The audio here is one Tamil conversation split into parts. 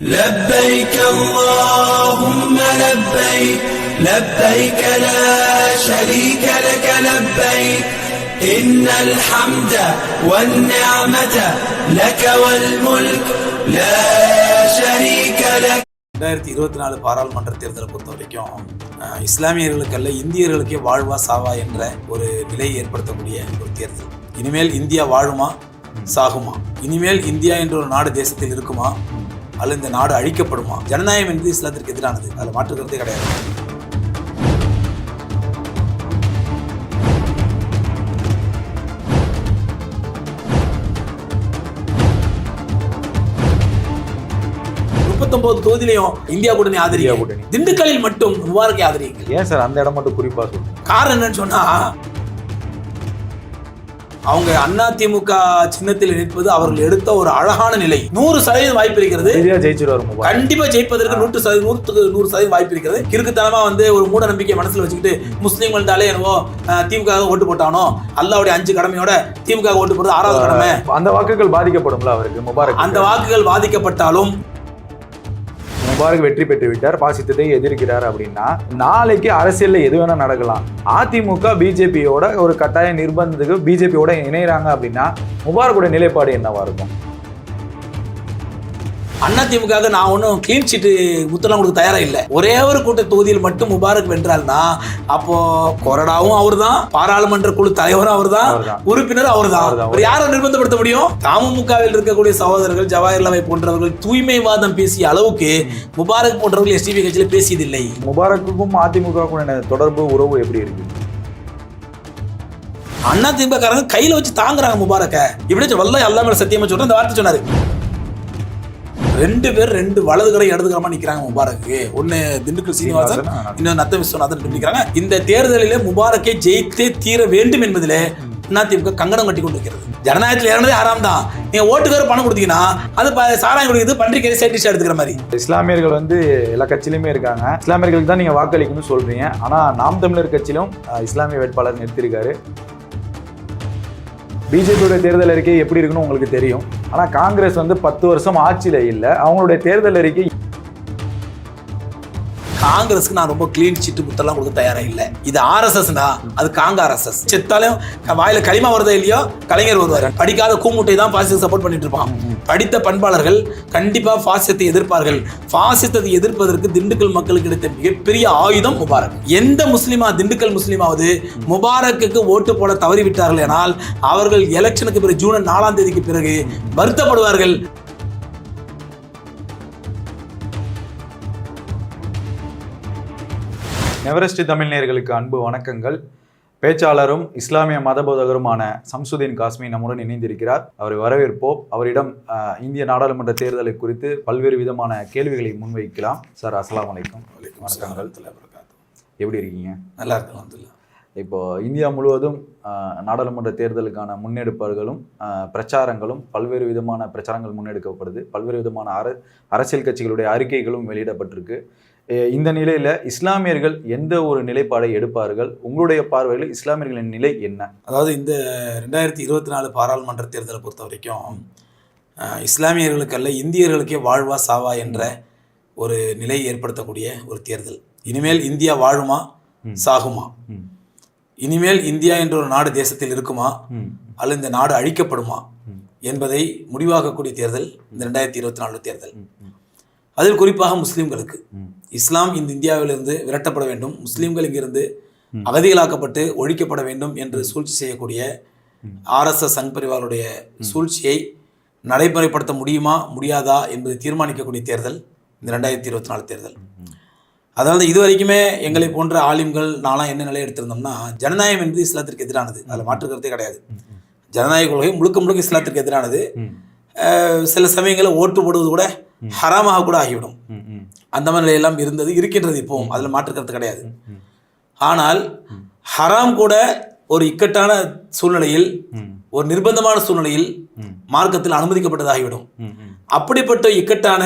لبيك اللهم لبيك لبيك لا شريك لك لبيك إن الحمد والنعمة لك والملك لا شريك لك. 2024 பாராளுமன்ற தேர்தலை பொறுத்த வரைக்கும் இஸ்லாமியர்களுக்கு அல்ல இந்தியர்களுக்கே வாழ்வா சாவா என்ற ஒரு நிலையை ஏற்படுத்தக்கூடிய ஒரு தேர்தல். இனிமேல் இந்தியா வாழுமா சாகுமா? இனிமேல் இந்தியா என்ற ஒரு நாடு தேசத்தில் இருக்குமா அல்லது இந்த நாடு அழிக்கப்படுமா? ஜனநாயகம் என்பது இஸ்லாத்திற்கு எதிரானது, அதில் மாற்று கருத்தே கிடையாது. தொகுதியிலையும் இந்தியா கூட்டணி ஆதரிக்க, திண்டுக்கல்லில் மட்டும் முபாரக்கை ஆதரிங்க. ஏன் சார் அந்த இடம் மட்டும் குறிப்பா சொல்லுங்க? காரணம் என்னன்னு சொன்னா, அவங்க அதிமுக சின்னத்தில் நிற்பது அவர்கள் எடுத்த ஒரு அழகான நிலை. 100% வாய்ப்பு இருக்கிறது, கண்டிப்பா ஜெயிப்பதற்கு 100% வாய்ப்பு இருக்கிறது. கிறுக்குத்தனமா ஒரு மூட நம்பிக்கை மனசுல வச்சுக்கிட்டு முஸ்லீம்கள்டாலே என்னவோ திமுக ஓட்டு போட்டானோ, அல்லாவுடைய 5 கடமையோட திமுக ஓட்டு போடுறது 6வது கடமை. அந்த வாக்குகள் பாதிக்கப்படும்ல அவருக்கு முபாரக்? அந்த வாக்குகள் பாதிக்கப்பட்டாலும் முபாரக் வெற்றி பெற்று விட்டார், பாசித்தத்தை எதிர்க்கிறார் அப்படின்னா நாளைக்கு அரசியல்ல எது வேணா நடக்கலாம். அதிமுக பிஜேபியோட ஒரு கட்டாய நிர்பந்தத்துக்கு பிஜேபியோட இணையறாங்க அப்படின்னா முபாரக்கோட நிலைப்பாடு என்னவா இருக்கும்? அதிமுக நான் ஒன்றும் கிளீன் சீட்டு முத்தலாம் கொடுக்க தயாரா இல்லை. ஒரே ஒரு கூட்ட தொகுதியில் மட்டும் முபாரக் வென்றால்னா அப்போ கொறடாவும் அவர் தான், பாராளுமன்ற குழு தலைவரும் அவர் தான், உறுப்பினர் அவர் தான். யாரை நிர்பந்தப்படுத்த முடியும்? தமுமுகவில் இருக்கக்கூடிய சகோதரர்கள் ஜவாஹர்லாலை போன்றவர்கள் தூய்மைவாதம் பேசிய அளவுக்கு முபாரக் போன்றவர்கள் எஸ்டிபி கட்சியில் பேசியதில்லை. முபாரக்குக்கும் அதிமுக தொடர்பு உறவு எப்படி இருக்கு? அதிமுக காரங்க கையில வச்சு தாங்குறாங்க முபாரக்க. இப்படி வல்ல எல்லாமே சத்தியமா சொல்றேன், இந்த வார்த்தை சொன்னாரு. 2 பேர் 2 வலதுகரை இடதுகரமா நிக்கிறாங்க முபாரக்கு. ஒன்னு திண்டுக்கல் சீனிவாசன், இன்னொரு நத்த விஸ்வநாதன் நிக்கிறாங்க. இந்த தேர்தலிலே முபாரக்கை ஜெயித்தே தீர வேண்டும் என்பதிலே அதிமுக கங்கணம் கட்டி கொண்டு இருக்கிறது. ஜனநாயகத்தில் இறந்ததே ஆறாம் தான். நீங்க ஓட்டுக்கார பணம் கொடுத்தீங்கன்னா அது சாராயம் குடிக்கிறது, பன்றிக்கறி சைடிஷா எடுத்துக்கிற மாதிரி. இஸ்லாமியர்கள் எல்லா கட்சியிலுமே இருக்காங்க. இஸ்லாமியர்களுக்கு தான் நீங்க வாக்களிக்கணும்னு சொல்றீங்க. ஆனா நாம் தமிழர் கட்சியிலும் இஸ்லாமிய வேட்பாளர் நிறுத்திருக்காரு. பிஜேபியோட தேர்தல் அறிக்கை எப்படி இருக்குன்னு உங்களுக்கு தெரியும். ஆனால் காங்கிரஸ் 10 வருஷம் ஆட்சியில் இல்லை. அவங்களுடைய தேர்தல் அறிக்கை காங்கிரஸ்க்கு நான் ரொம்ப கிளீன் சீட்டு முத்தெல்லாம் கொடுக்க தயாரா இல்லை. இது ஆர்எஸ்எஸ்னா அது காங்கிரஸ். செத்தாலும் வாயில களிமா வருதா இல்லையோ கலைஞர் வருவார். படிக்காத கூமுட்டை தான் பாசிசம் சப்போர்ட் பண்ணிட்டு இருப்பான். படித்த பண்பாளர்கள் கண்டிப்பா பாசிசத்தை எதிர்ப்பார்கள். பாசிசத்தை எதிர்ப்பதற்கு திண்டுக்கல் மக்களுக்கு கிடைத்த மிகப்பெரிய ஆயுதம் முபாரக். எந்த முஸ்லிமா திண்டுக்கல் முஸ்லிமாவது முபாரக்கு ஓட்டு போட தவறிவிட்டார்கள் என்றால் அவர்கள் எலெக்ஷனுக்கு பிறகு ஜூன் 4ஆம் தேதிக்கு பிறகு வருத்தப்படுவார்கள். எவரெஸ்ட் தமிழ் நேயர்களுக்கு அன்பு வணக்கங்கள். பேச்சாளரும் இஸ்லாமிய மதபோதகருமான சம்சுதீன் காஸ்மி நம்முடன் இணைந்திருக்கிறார். அவரை வரவேற்போம். அவரிடம் இந்திய நாடாளுமன்ற தேர்தலை குறித்து பல்வேறு விதமான கேள்விகளை முன்வைக்கலாம். சார், அஸ்ஸலாமு அலைக்கும். வணக்கங்கள். எப்படி இருக்கீங்க? நல்லா இருக்கு. இப்போ இந்தியா முழுவதும் நாடாளுமன்ற தேர்தலுக்கான முன்னெடுப்புகளும் பிரச்சாரங்களும் பல்வேறு விதமான பிரச்சாரங்கள் முன்னெடுக்கப்படுது. பல்வேறு விதமான அரசியல் கட்சிகளுடைய அறிக்கைகளும் வெளியிடப்பட்டிருக்கு. இந்த நிலையில இஸ்லாமியர்கள் எந்த ஒரு நிலைப்பாடை எடுப்பார்கள்? உங்களுடைய பார்வையில் இஸ்லாமியர்களின் நிலை என்ன? அதாவது இந்த 2024 பாராளுமன்ற தேர்தலை பொறுத்த வரைக்கும் இஸ்லாமியர்களுக்கு அல்ல இந்தியர்களுக்கே வாழ்வா சாவா என்ற ஒரு நிலையை ஏற்படுத்தக்கூடிய ஒரு தேர்தல். இனிமேல் இந்தியா வாழுமா சாகுமா? இனிமேல் இந்தியா என்ற ஒரு நாடு தேசத்தில் இருக்குமா அல்லது இந்த நாடு அழிக்கப்படுமா என்பதை முடிவாகக்கூடிய தேர்தல் இந்த 2024 தேர்தல். அதில் குறிப்பாக முஸ்லீம்களுக்கு இஸ்லாம் இந்த இந்தியாவிலிருந்து விரட்டப்பட வேண்டும், முஸ்லீம்கள் இங்கிருந்து அகதிகளாக்கப்பட்டு ஒழிக்கப்பட வேண்டும் என்று சூழ்ச்சி செய்யக்கூடிய ஆர்எஸ்எஸ் சங் பரிவாருடைய சூழ்ச்சியை நடைமுறைப்படுத்த முடியுமா முடியாதா என்பதை தீர்மானிக்கக்கூடிய தேர்தல் இந்த 2024 தேர்தல். அதாவது இதுவரைக்குமே எங்களை போன்ற ஆலிம்கள் நான்லாம் என்ன நிலை எடுத்திருந்தோம்னா, ஜனநாயகம் என்பது இஸ்லாத்திற்கு எதிரானது, அதில் மாற்று கருத்தே கிடையாது. ஜனநாயக கொள்கை முழுக்க இஸ்லாத்திற்கு எதிரானது. சில சமயங்களில் ஓட்டு போடுவது கூட ஹராமாக கூட ஆகிவிடும். அந்த மாதிரி நிலையெல்லாம் இருக்கின்றது இப்போவும், அதில் மாற்று கருத்து கிடையாது. ஆனால் ஹராம் கூட ஒரு இக்கட்டான சூழ்நிலையில், ஒரு நிர்பந்தமான சூழ்நிலையில் மார்க்கத்தில் அனுமதிக்கப்பட்டதாகிவிடும். அப்படிப்பட்ட இக்கட்டான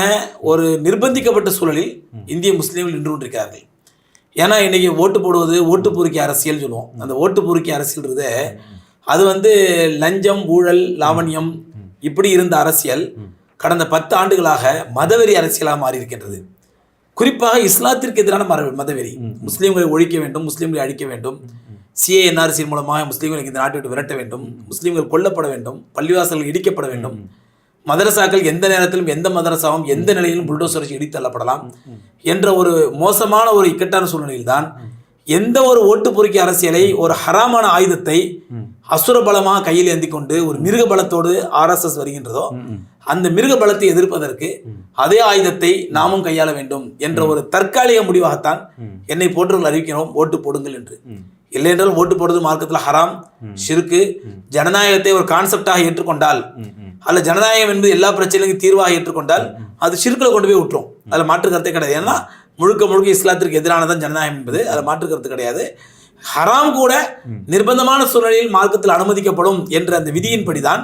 ஒரு நிர்பந்திக்கப்பட்ட சூழலில் இந்திய முஸ்லீம்கள் நின்று கொண்டிருக்கிறார்கள். ஏன்னா இன்னைக்கு ஓட்டு போடுவது ஓட்டு பொறுக்கி அரசியல் சொல்லுவோம். அந்த ஓட்டு பொறுக்கி அரசியல்ன்றதே அது லஞ்சம் ஊழல் லாவண்யம் இப்படி இருந்த அரசியல் கடந்த 10 ஆண்டுகளாக மதவெறி அரசியலாக மாறி இருக்கின்றது. குறிப்பாக இஸ்லாத்திற்கு எதிரான மதவெறி. முஸ்லீம்களை ஒழிக்க வேண்டும், முஸ்லீம்களை அழிக்க வேண்டும், சிஏ என்ஆர்சி மூலமாக முஸ்லீம்களை இந்த நாட்டை விட்டு விரட்ட வேண்டும், முஸ்லீம்கள் கொல்லப்பட வேண்டும், பள்ளிவாசல்கள் இடிக்கப்பட வேண்டும், மதரசாக்கள் எந்த நேரத்திலும் எந்த மதரசாவும் எந்த நிலையிலும் புல்டோசர் வச்சு இடித்து தள்ளப்படலாம் என்ற ஒரு மோசமான ஒரு இக்கட்டான சூழ்நிலையில் தான் எந்த ஒரு ஓட்டு பொறுக்கி அரசியலை, ஒரு ஹராமான ஆயுதத்தை அசுர பலமாக கையில் ஏந்தி கொண்டு ஒரு மிருக பலத்தோடு RSS வருகின்றதோ அந்த மிருக பலத்தை எதிர்ப்பதற்கு அதே ஆயுதத்தை நாமும் கையாள வேண்டும் என்ற ஒரு தற்காலிக முடிவாகத்தான் என்னை போன்றவர்கள் அறிவிக்கிறோம் ஓட்டு போடுங்கள் என்று. இல்லை என்றால் ஓட்டு போடுறது மார்க்கத்தில் ஹராம், ஷிர்கு. ஜனநாயகத்தை ஒரு கான்செப்டாக ஏற்றுக்கொண்டால், அல்ல ஜனநாயகம் என்பது எல்லா பிரச்சனைக்கும் தீர்வாக ஏற்றுக்கொண்டால் அது ஷிர்கில் கொண்டு போய் விட்டுரும். அதில் மாற்று கருத்தே கிடையாது. ஏன்னா முழுக்க முழுக்க இஸ்லாத்திற்கு எதிரானதான் ஜனநாயகம் என்பது, அதில் மாற்று கருத்து கிடையாது. ஹராம் கூட நிர்பந்தமான சூழ்நிலையில் மார்க்கத்தில் அனுமதிக்கப்படும் என்ற அந்த விதியின்படிதான்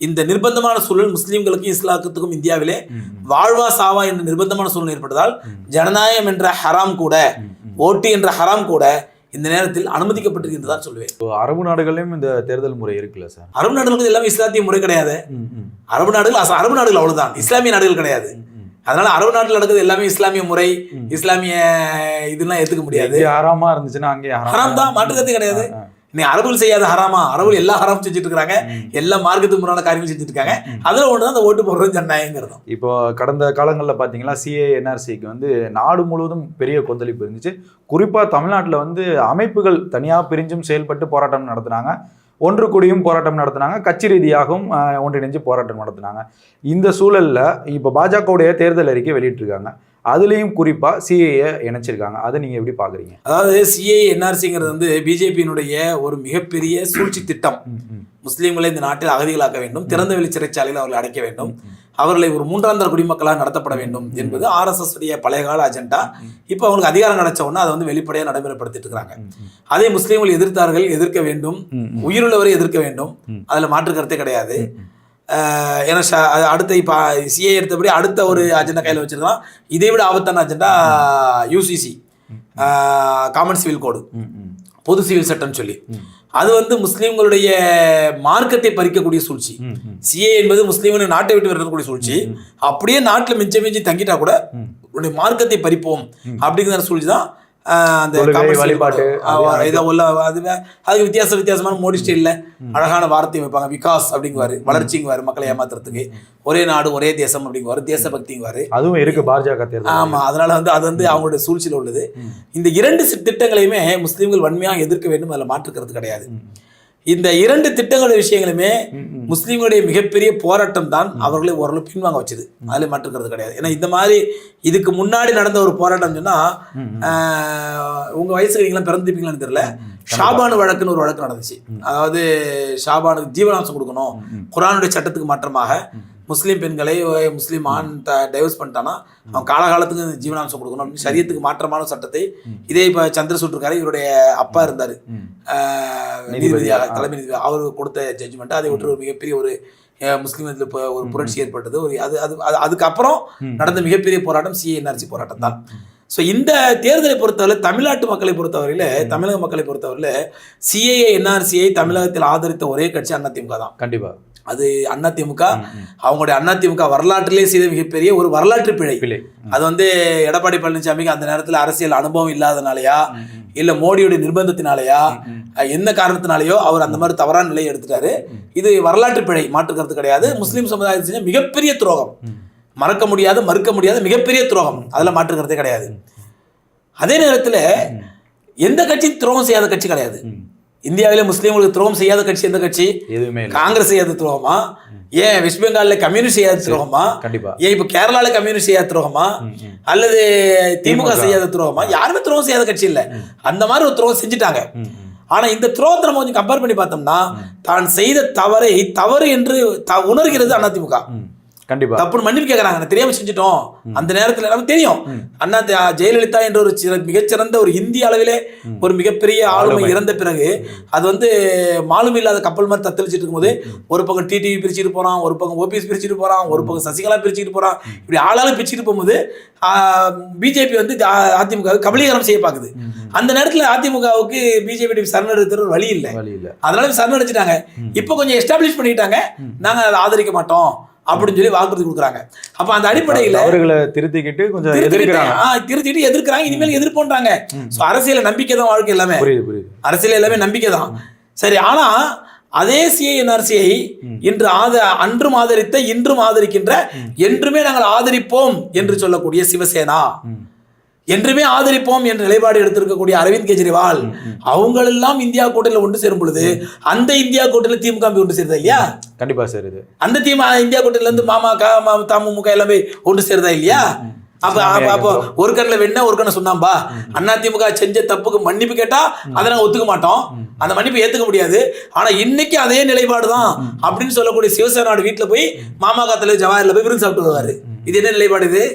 இந்த நிர்பந்தமான சூழல் முஸ்லீம்களுக்கும் இஸ்லாத்துக்கும் இந்தியாவிலே வாழ்வா சாவா என்ற நிர்பந்தமான சூழ்நிலை ஏற்பட்டதால் ஜனநாயகம் என்ற ஹராம் கூட, ஓட்டு என்ற ஹராம் கூட இந்த நேரத்தில் அனுமதிக்கப்பட்டிருக்கிறதா சொல்லுவேன். அரபு நாடுகளிலும் இந்த தேர்தல் முறை இருக்குல்ல சார்? அரபு நாடுகளுக்கு எல்லாமே இஸ்லாத்திய முறை கிடையாது. அரபு நாடுகள் அவ்வளவுதான், இஸ்லாமிய நாடுகள் கிடையாது. அதனால அரபு நாட்டில் நடக்குது எல்லாமே இஸ்லாமிய முறை, இஸ்லாமிய இதெல்லாம் ஏத்துக்க முடியாது. ஹராமா இருந்துச்சுன்னா அங்கே ஹராம் தான், மாற்றுக்கருத்து கிடையாது. நீ அரபுகள் செய்யாத ஹராமா? அரபுகள் எல்லா ஹராம் செஞ்சுட்டு இருக்காங்க, எல்லா மார்க்கத்துக்கு முறையான காரியங்கள் செஞ்சுட்டு இருக்காங்க. அதுல ஒண்ணுதான் அந்த ஓட்டு போடுறது ஜனநாயகங்கிறது. இப்போ கடந்த காலங்களில் பார்த்தீங்கன்னா சிஏ என்ஆர்சிக்கு வந்து நாடு முழுவதும் பெரிய கொந்தளிப்பு இருந்துச்சு. குறிப்பாக தமிழ்நாட்டில் வந்து அமைப்புகள் தனியாக பிரிஞ்சும் செயல்பட்டு போராட்டம் நடத்தினாங்க, ஒன்று கூடியும் போராட்டம் நடத்தினாங்க, கட்சி ரீதியாகவும் ஒன்றிணைஞ்சு போராட்டம் நடத்தினாங்க. இந்த சூழலில் இப்போ பாஜகவுடைய தேர்தல் அறிக்கை வெளியிட்டிருக்காங்க, அதுலேயும் குறிப்பாக சிஏஏ இணைச்சிருக்காங்க. அதை நீங்கள் எப்படி பார்க்குறீங்க? அதாவது சிஏஏ என்ஆர்சிங்கிறது வந்து பிஜேபியினுடைய ஒரு மிகப்பெரிய சூழ்ச்சி திட்டம். முஸ்லீம்களை இந்த நாட்டில் அகதிகளாக்க வேண்டும், திறந்த வெளி சிறைச்சாலையில் அவர்களை அடைக்க வேண்டும், அவர்களை ஒரு மூன்றாந்தர குடிமக்களாக நடத்தப்பட வேண்டும் என்பது RSS உடைய பழையகால அஜெண்டா. இப்போ அவங்களுக்கு அதிகாரம் கிடைச்ச உடனே அதை வந்து வெளிப்படையாக நடைமுறைப்படுத்திட்டு இருக்காங்க. அதை முஸ்லீம்கள் எதிர்த்தார்கள், எதிர்க்க வேண்டும், உயிருள்ளவரை எதிர்க்க வேண்டும், அதில் மாற்று கருத்தே கிடையாது. ஏன்னா அடுத்த இப்போ சிஏ எடுத்தபடி அடுத்த ஒரு அஜெண்டா கையில் வச்சிருக்கலாம். இதை விட ஆபத்தான அஜெண்டா UCC, காமன் சிவில் கோடு, பொது சிவில் சட்டம் சொல்லி, அது வந்து முஸ்லீம்களுடைய மார்க்கத்தை பறிக்கக்கூடிய சூழ்ச்சி. சிஏ என்பது முஸ்லீம்களை நாட்டை விட்டு விரட்டக்கூடிய சூழ்ச்சி. அப்படியே நாட்டில் மிஞ்சி தங்கிட்டா கூட உன்னுடைய மார்க்கத்தை பறிப்போம் அப்படிங்கிற சூழ்ச்சி தான் அந்த வழிபாட்டு. அதுக்கு வித்தியாசமான மோடி ஸ்டைல்ல அழகான வார்த்தை வைப்பாங்க. விகாஸ் அப்படிங்குவாரு, வளர்ச்சிங்குவாரு, மக்களை ஏமாத்துறதுக்கு. ஒரே நாடு ஒரே தேசம் அப்படிங்குவாரு, தேசபக்திங்குவாரு. அதுவும் இருக்கு பாஜக. ஆமா, அதனால வந்து அது வந்து அவங்களுடைய சூழ்ச்சியில் உள்ளது. இந்த 2 திட்டங்களையுமே முஸ்லீம்கள் வன்மையாக எதிர்க்க வேண்டும், அதில் மாற்றுக்கிறது கிடையாது. இந்த 2 திட்டங்களுடைய விஷயங்களுமே முஸ்லீம்களுடைய மிகப்பெரிய போராட்டம் தான் அவர்களை ஓரளவு பின்வாங்க வச்சது, அதில் மாற்றுக்கிறது கிடையாது. ஏன்னா இந்த மாதிரி இதுக்கு முன்னாடி நடந்த ஒரு போராட்டம் சொன்னா, உங்க வயசுக்கு நீங்களாம் பிறந்திருப்பீங்களான்னு தெரியல, ஷாபானு வழக்குன்னு ஒரு வழக்கு நடந்துச்சு. அதாவது ஷாபானுக்கு ஜீவனாம்சம் கொடுக்கணும், குர்ஆனுடைய சட்டத்துக்கு மாற்றமாக முஸ்லீம் பெண்களை முஸ்லீம் ஆண் டைவர்ஸ் பண்ணிட்டானா அவன் காலகாலத்துக்கு ஜீவனாம்சம் கொடுக்கணும் அப்படின்னு சரியத்துக்கு மாற்றமான சட்டத்தை, இதே இப்போ சந்திரசூட் இருக்காரு, இவருடைய அப்பா இருந்தார் நீதிபதியாக, தலைமை நீதிபதி, அவர் கொடுத்த ஜட்ஜ்மெண்ட். அதை விட்டு ஒரு மிகப்பெரிய ஒரு முஸ்லீம் இப்போ ஒரு புரட்சி ஏற்பட்டது. ஒரு அதுக்கப்புறம் நடந்த மிகப்பெரிய போராட்டம் சிஏ என்ஆர்சி போராட்டம் தான். ஸோ இந்த தேர்தலை பொறுத்தவரை, தமிழ்நாட்டு மக்களை பொறுத்தவரையில், தமிழக மக்களை பொறுத்தவரையில் சிஏஏ என்ஆர்சியை தமிழகத்தில் ஆதரித்த ஒரே கட்சி அதிமுக தான். கண்டிப்பாக அது அதிமுக. அவங்களுடைய அதிமுக வரலாற்றிலே செய்த மிகப்பெரிய ஒரு வரலாற்று பிழை. அது வந்து எடப்பாடி பழனிசாமிக்கு அந்த நேரத்தில் அரசியல் அனுபவம் இல்லாதனாலயா, இல்ல மோடியுடைய நிர்பந்தத்தினாலயா, என்ன காரணத்தினாலேயோ அவர் அந்த மாதிரி தவறான நிலையை எடுத்துட்டாரு. இது வரலாற்று பிழை, மாற்று கருத்து கிடையாது. முஸ்லீம் சமுதாயத்தை செஞ்ச மிகப்பெரிய துரோகம், மறக்க முடியாத மறுக்க முடியாத மிகப்பெரிய துரோகம், அதில் மாற்று கருத்தே கிடையாது. அதே நேரத்தில் எந்த கட்சி துரோகம் செய்யாத கட்சி கிடையாது. இந்தியாவிலே முஸ்லீம்களுக்கு துரோகம் செய்யாத கட்சி எந்த கட்சி? காங்கிரஸ் செய்யாத துரோகமா? ஏன் வெஸ்ட் பெங்கால்ல கம்யூனிஸ்ட் செய்யாத துரோகமா? ஏன் இப்ப கேரளால கம்யூனிஸ்ட் செய்யாத துரோகமா? அல்லது திமுக செய்யாத துரோகமா? யாருமே துரோகம் செய்யாத கட்சி இல்ல. அந்த மாதிரி ஒரு துரோகம் செஞ்சுட்டாங்க. ஆனா இந்த துரோகத்தை நம்ம கொஞ்சம் கம்பேர் பண்ணி பார்த்தோம்னா, தான் செய்த தவறை தவறு என்று உணர்கிறது அதிமுக. கண்டிப்பா தப்புன்னு மன்னிப்பு கேட்கறாங்க, தெரியாம செஞ்சுட்டோம். அந்த நேரத்தில் நமக்கு தெரியும், அண்ணா ஜெயலலிதா என்ற ஒரு மிகச்சிறந்த ஒரு இந்திய அளவிலே ஒரு மிகப்பெரிய ஆளுமை இறந்த பிறகு அது வந்து மாலும் இல்லாத கப்பல் மாதிரி தத்தளிச்சுட்டு இருக்கும்போது, ஒரு பக்கம் டிடிவி பிரிச்சுட்டு போறான், ஒரு பக்கம் ஓபிஎஸ் பிரிச்சுட்டு போறான், ஒரு பக்கம் சசிகலா பிரிச்சுட்டு போறான், இப்படி ஆளாலும் பிரிச்சுட்டு போகும்போது பிஜேபி வந்து அதிமுக கபலீகரம் செய்ய பாக்குது. அந்த நேரத்தில் அதிமுகவுக்கு பிஜேபி சரணடைகிற ஒரு வழி இல்லை, அதனால சரணடைச்சிட்டாங்க. இப்போ கொஞ்சம் எஸ்டாப்ளிஷ் பண்ணிட்டாங்க, நாங்க அதை ஆதரிக்க மாட்டோம், அப்படின்னு சொல்லி வாக்குறுதி கொடுக்குறாங்க. அப்ப அந்த அடிப்படையில் அவர்களை திருத்திக்கிட்டு கொஞ்சம் திருத்திட்டு எதிர்க்கிறாங்க, இனிமேல் எதிர்ப்போன்றாங்க. அரசியல நம்பிக்கை தான் வாழ்க்கை எல்லாமே. புரியுது. அரசியல் எல்லாமே நம்பிக்கை தான். சரி, ஆனா அதே சிஐஎன்ஆர்சியை இன்று அன்றும் ஆதரித்த இன்றும் ஆதரிக்கின்ற என்றுமே நாங்கள் ஆதரிப்போம் என்று சொல்லக்கூடிய சிவசேனா, என்றுமே ஆதரிப்போம் என்ற நிலைப்பாடு எடுத்திருக்கக்கூடிய அரவிந்த் கெஜ்ரிவால், அவங்களெல்லாம் இந்தியா கூட்டணியில் ஒன்று சேரும் பொழுது அந்த இந்தியா கூட்டணியில் திமுக ஒன்று சேருதா இல்லையா? கண்டிப்பா சேருது. அந்த இந்தியா கூட்டணியில இருந்து மாமக தமுக எல்லாமே ஒன்று சேருதா இல்லையா? அப்போ ஒரு கண்ணில் வெண்ண ஒரு கண்ணை சொன்னாம்பா. அண்ணா திமுக செஞ்ச தப்புக்கு மன்னிப்பு கேட்டா அதை நாங்கள் ஒத்துக்க மாட்டோம், அந்த மன்னிப்பு ஏத்துக்க முடியாது. ஆனா இன்னைக்கு அதே நிலைப்பாடு தான் அப்படின்னு சொல்லக்கூடிய சிவசேனாவோட வீட்டுல போய் மாமக தலைவர் ஜவாஹர்ல போய் விருந்து சாப்பிட்டு வருவாரு. இது என்ன நிலைப்பாடு இது?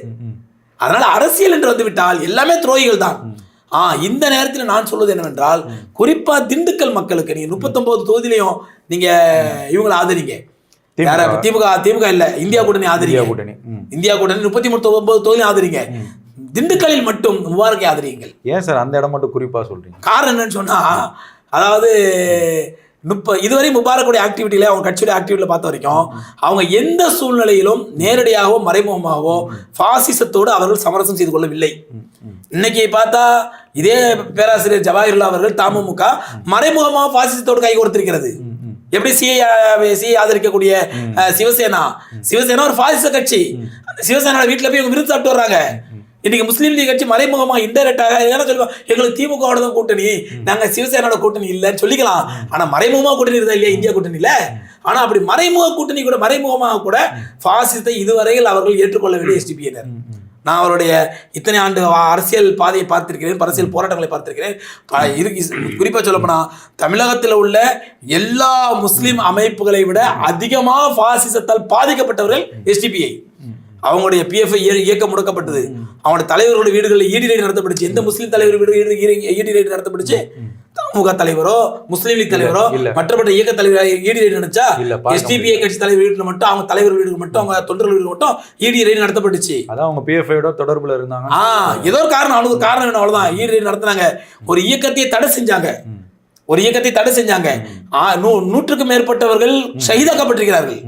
அதனால அரசியல் என்று வந்து விட்டால் எல்லாமே துரோகிகள் தான். இந்த நேரத்தில் நான் சொல்வது என்னவென்றால், குறிப்பா திண்டுக்கல் மக்களுக்கு நீங்க 39 தொகுதியிலையும் நீங்க இவங்களை ஆதரிங்க. திமுக இல்ல, இந்தியா கூட்டணி ஆதரிங்க. இந்தியா கூட்டணி 39 தொகுதியிலும் ஆதரிங்க. திண்டுக்கல்லில் மட்டும் முபாரக்கை ஆதரியுங்கள். ஏன் சார் அந்த இடம் மட்டும் குறிப்பா சொல்றீங்க? காரணம் என்னன்னு சொன்னா, அதாவது இதுவரை முபாரக்குடைய ஆக்டிவிட்டியில, அவங்க கட்சியோட ஆக்டிவிட்டியில பார்த்த வரைக்கும் அவங்க எந்த சூழ்நிலையிலும் நேரடியாகவோ மறைமுகமாகவோ பாசிசத்தோடு அவர்கள் சமரசம் செய்து கொள்ளவில்லை. இன்னைக்கு பார்த்தா இதே பேராசிரியர் ஜவாஹிர்லால் அவர்கள் தமுக மறைமுகமாக பாசிசத்தோடு கை கோர்த்திருக்கிறது. எப்படி சிஐ ஆதரிக்கக்கூடிய சிவசேனா ஒரு பாசிச கட்சி. சிவசேனா வீட்டுல போய் விருந்து சாப்பிட்டு வர்றாங்க. இன்னைக்கு முஸ்லீம் லீக் கட்சி மறைமுகமா இன்டைரக்டாக என்ன சொல்லுவாங்க, எங்களுக்கு திமுகவோட தான் கூட்டணி, நாங்க சிவசேனாவோட கூட்டணி இல்லைன்னு சொல்லிக்கலாம். ஆனா மறைமுகமா கூட்டணி இருந்தா இல்லையா இந்தியா கூட்டணியில? ஆனா அப்படி மறைமுக கூட்டணி கூட, மறைமுகமாக கூட பாசிசத்தை இதுவரையில் அவர்கள் ஏற்றுக்கொள்ளவில்லை எஸ்டிபியினர். நான் அவருடைய இத்தனை ஆண்டு அரசியல் பாதையை பார்த்திருக்கிறேன், அரசியல் போராட்டங்களை பார்த்திருக்கிறேன். குறிப்பா சொல்லப்போனா தமிழகத்தில் உள்ள எல்லா முஸ்லிம் அமைப்புகளை விட அதிகமாக பாசிசத்தால் பாதிக்கப்பட்டவர்கள் எஸ்டிபிஐ. அவங்களுடைய பிஎஃப்ஐ இயக்கம் முடக்கப்பட்டது. அவங்களுடைய தலைவர்களுடைய வீடுகளில் ஈடி ரைடு நடத்தப்பட்டுச்சு. எந்த முஸ்லீம் தலைவர் வீடு ஈடி ரைடு நடத்தப்பட்டுச்சு? தமுக தலைவரோ முஸ்லீம் லீக் தலைவரோ மற்றப்பட்ட இயக்க தலைவர் ஈடி ரைடு நடந்துச்சா? எஸ்டிபிஐ கட்சி தலைவர் வீட்டுல மட்டும், அவங்க தலைவர் வீடுக்கு மட்டும், அவங்க தொண்டர்கள் வீடுக்கு மட்டும் ஈடி ரைடு நடத்தப்பட்டுச்சு. அதான் அவங்க பிஎஃப்ஐயோட தொடர்புல இருந்தாங்க. ஏதோ ஒரு காரணம், அவனுக்கு காரணம் என்ன, அவ்வளவுதான். ஈடி ரைடு நடத்தினாங்க. ஒரு இயக்கத்தை தடை செஞ்சாங்க. நூற்றுக்கும் மேற்பட்டவர்கள் ஷஹீதாக்கப்பட்டிருக்கிறார்கள்.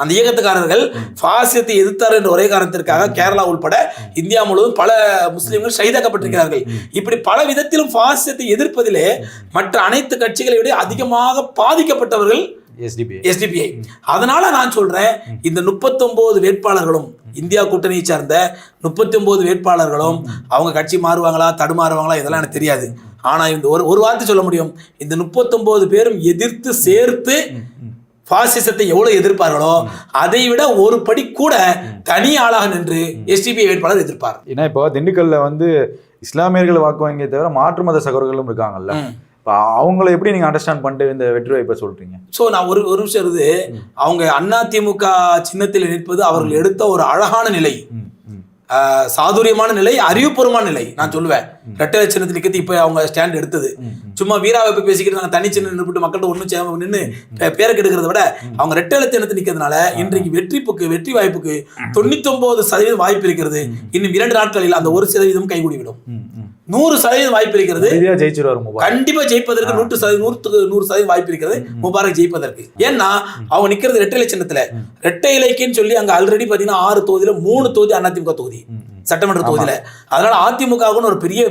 அந்த இயக்கத்துக்காரர்கள் பாசிசத்தை எதிர்த்தார் என்ற ஒரே காரணத்திற்காக கேரளா உள்பட இந்தியா முழுவதும் பல முஸ்லிம்கள் ஷஹீதாக்கப்பட்டிருக்கிறார்கள். இப்படி பல விதத்திலும் பாசிசத்தை எதிர்ப்பதிலே மற்ற அனைத்து கட்சிகளை விட அதிகமாக பாதிக்கப்பட்டவர்கள் எஸ்டிபிஐ. அதனால நான் சொல்றேன், இந்த 39 வேட்பாளர்களும், இந்தியா கூட்டணியை சார்ந்த 39 வேட்பாளர்களும் அவங்க கட்சி மாறுவாங்களா தடுமாறுவாங்களா இதெல்லாம் எனக்கு தெரியாது. ஆனா இந்த ஒரு வார்த்தை சொல்ல முடியும், இந்த 39 பேரும் எதிர்த்து சேர்த்து பாசிசத்தை எவ்வளவு எதிர்ப்பார்களோ அதை விட ஒரு படி கூட தனி ஆளாக நின்று எஸ்டிபிஐ வேட்பாளர் எதிர்ப்பார். ஏன்னா இப்போ திண்டுக்கல்ல இஸ்லாமியர்கள் வாக்கு வாங்கிய தவிர மாற்று மத சகோதரர்களும் இருக்காங்கல்ல, அவங்களை எப்படி நீங்க அண்டர்ஸ்டாண்ட் பண்ணிட்டு இந்த வெற்றி வாய்ப்பை சொல்றீங்க? சோ நான் ஒரு நிமிஷம் இருந்து, அவங்க அதிமுக சின்னத்தில் நிற்பது அவர்கள் எடுத்த ஒரு அழகான நிலை, சாதுரியமான நிலை, அறிவுபூர்வமான நிலை. நான் சொல்லுவேன், ரெட்டை சின்னத்தில் நிற்கிறது இப்ப அவங்க ஸ்டாண்ட் எடுத்தது சும்மா வீராவை பேசிக்கிட்டு நாங்கள் தனி சின்ன நின்று மக்கள்கிட்ட ஒன்றும் நின்று பேரை கெடுக்கிறத விட அவங்க ரெட்டை சின்னத்தில் நிற்கிறதுனால இன்றைக்கு வெற்றி வாய்ப்புக்கு 99% வாய்ப்பு இருக்கிறது. இன்னும் 2 நாட்களில் அந்த 1% கைகூடிவிடும். 100% வாய்ப்பு இருக்கிறது. கண்டிப்பா ஜெயிப்பதற்கு 100% வாய்ப்பு இருக்கிறது முபாரக் ஜெயிப்பதற்கு. ஏன்னா அவங்க நிக்கிறது ரெட்டை சின்னத்துல. ரெட்டை இலைக்குன்னு சொல்லி அங்க ஆல்ரெடி பாத்தீங்கன்னா 6 தொகுதியில 3 தொகுதி அதிமுக தொகுதி, சட்டமன்ற தொகுதியில. அதனால அதிமுகவுன்னு ஒரு பெரிய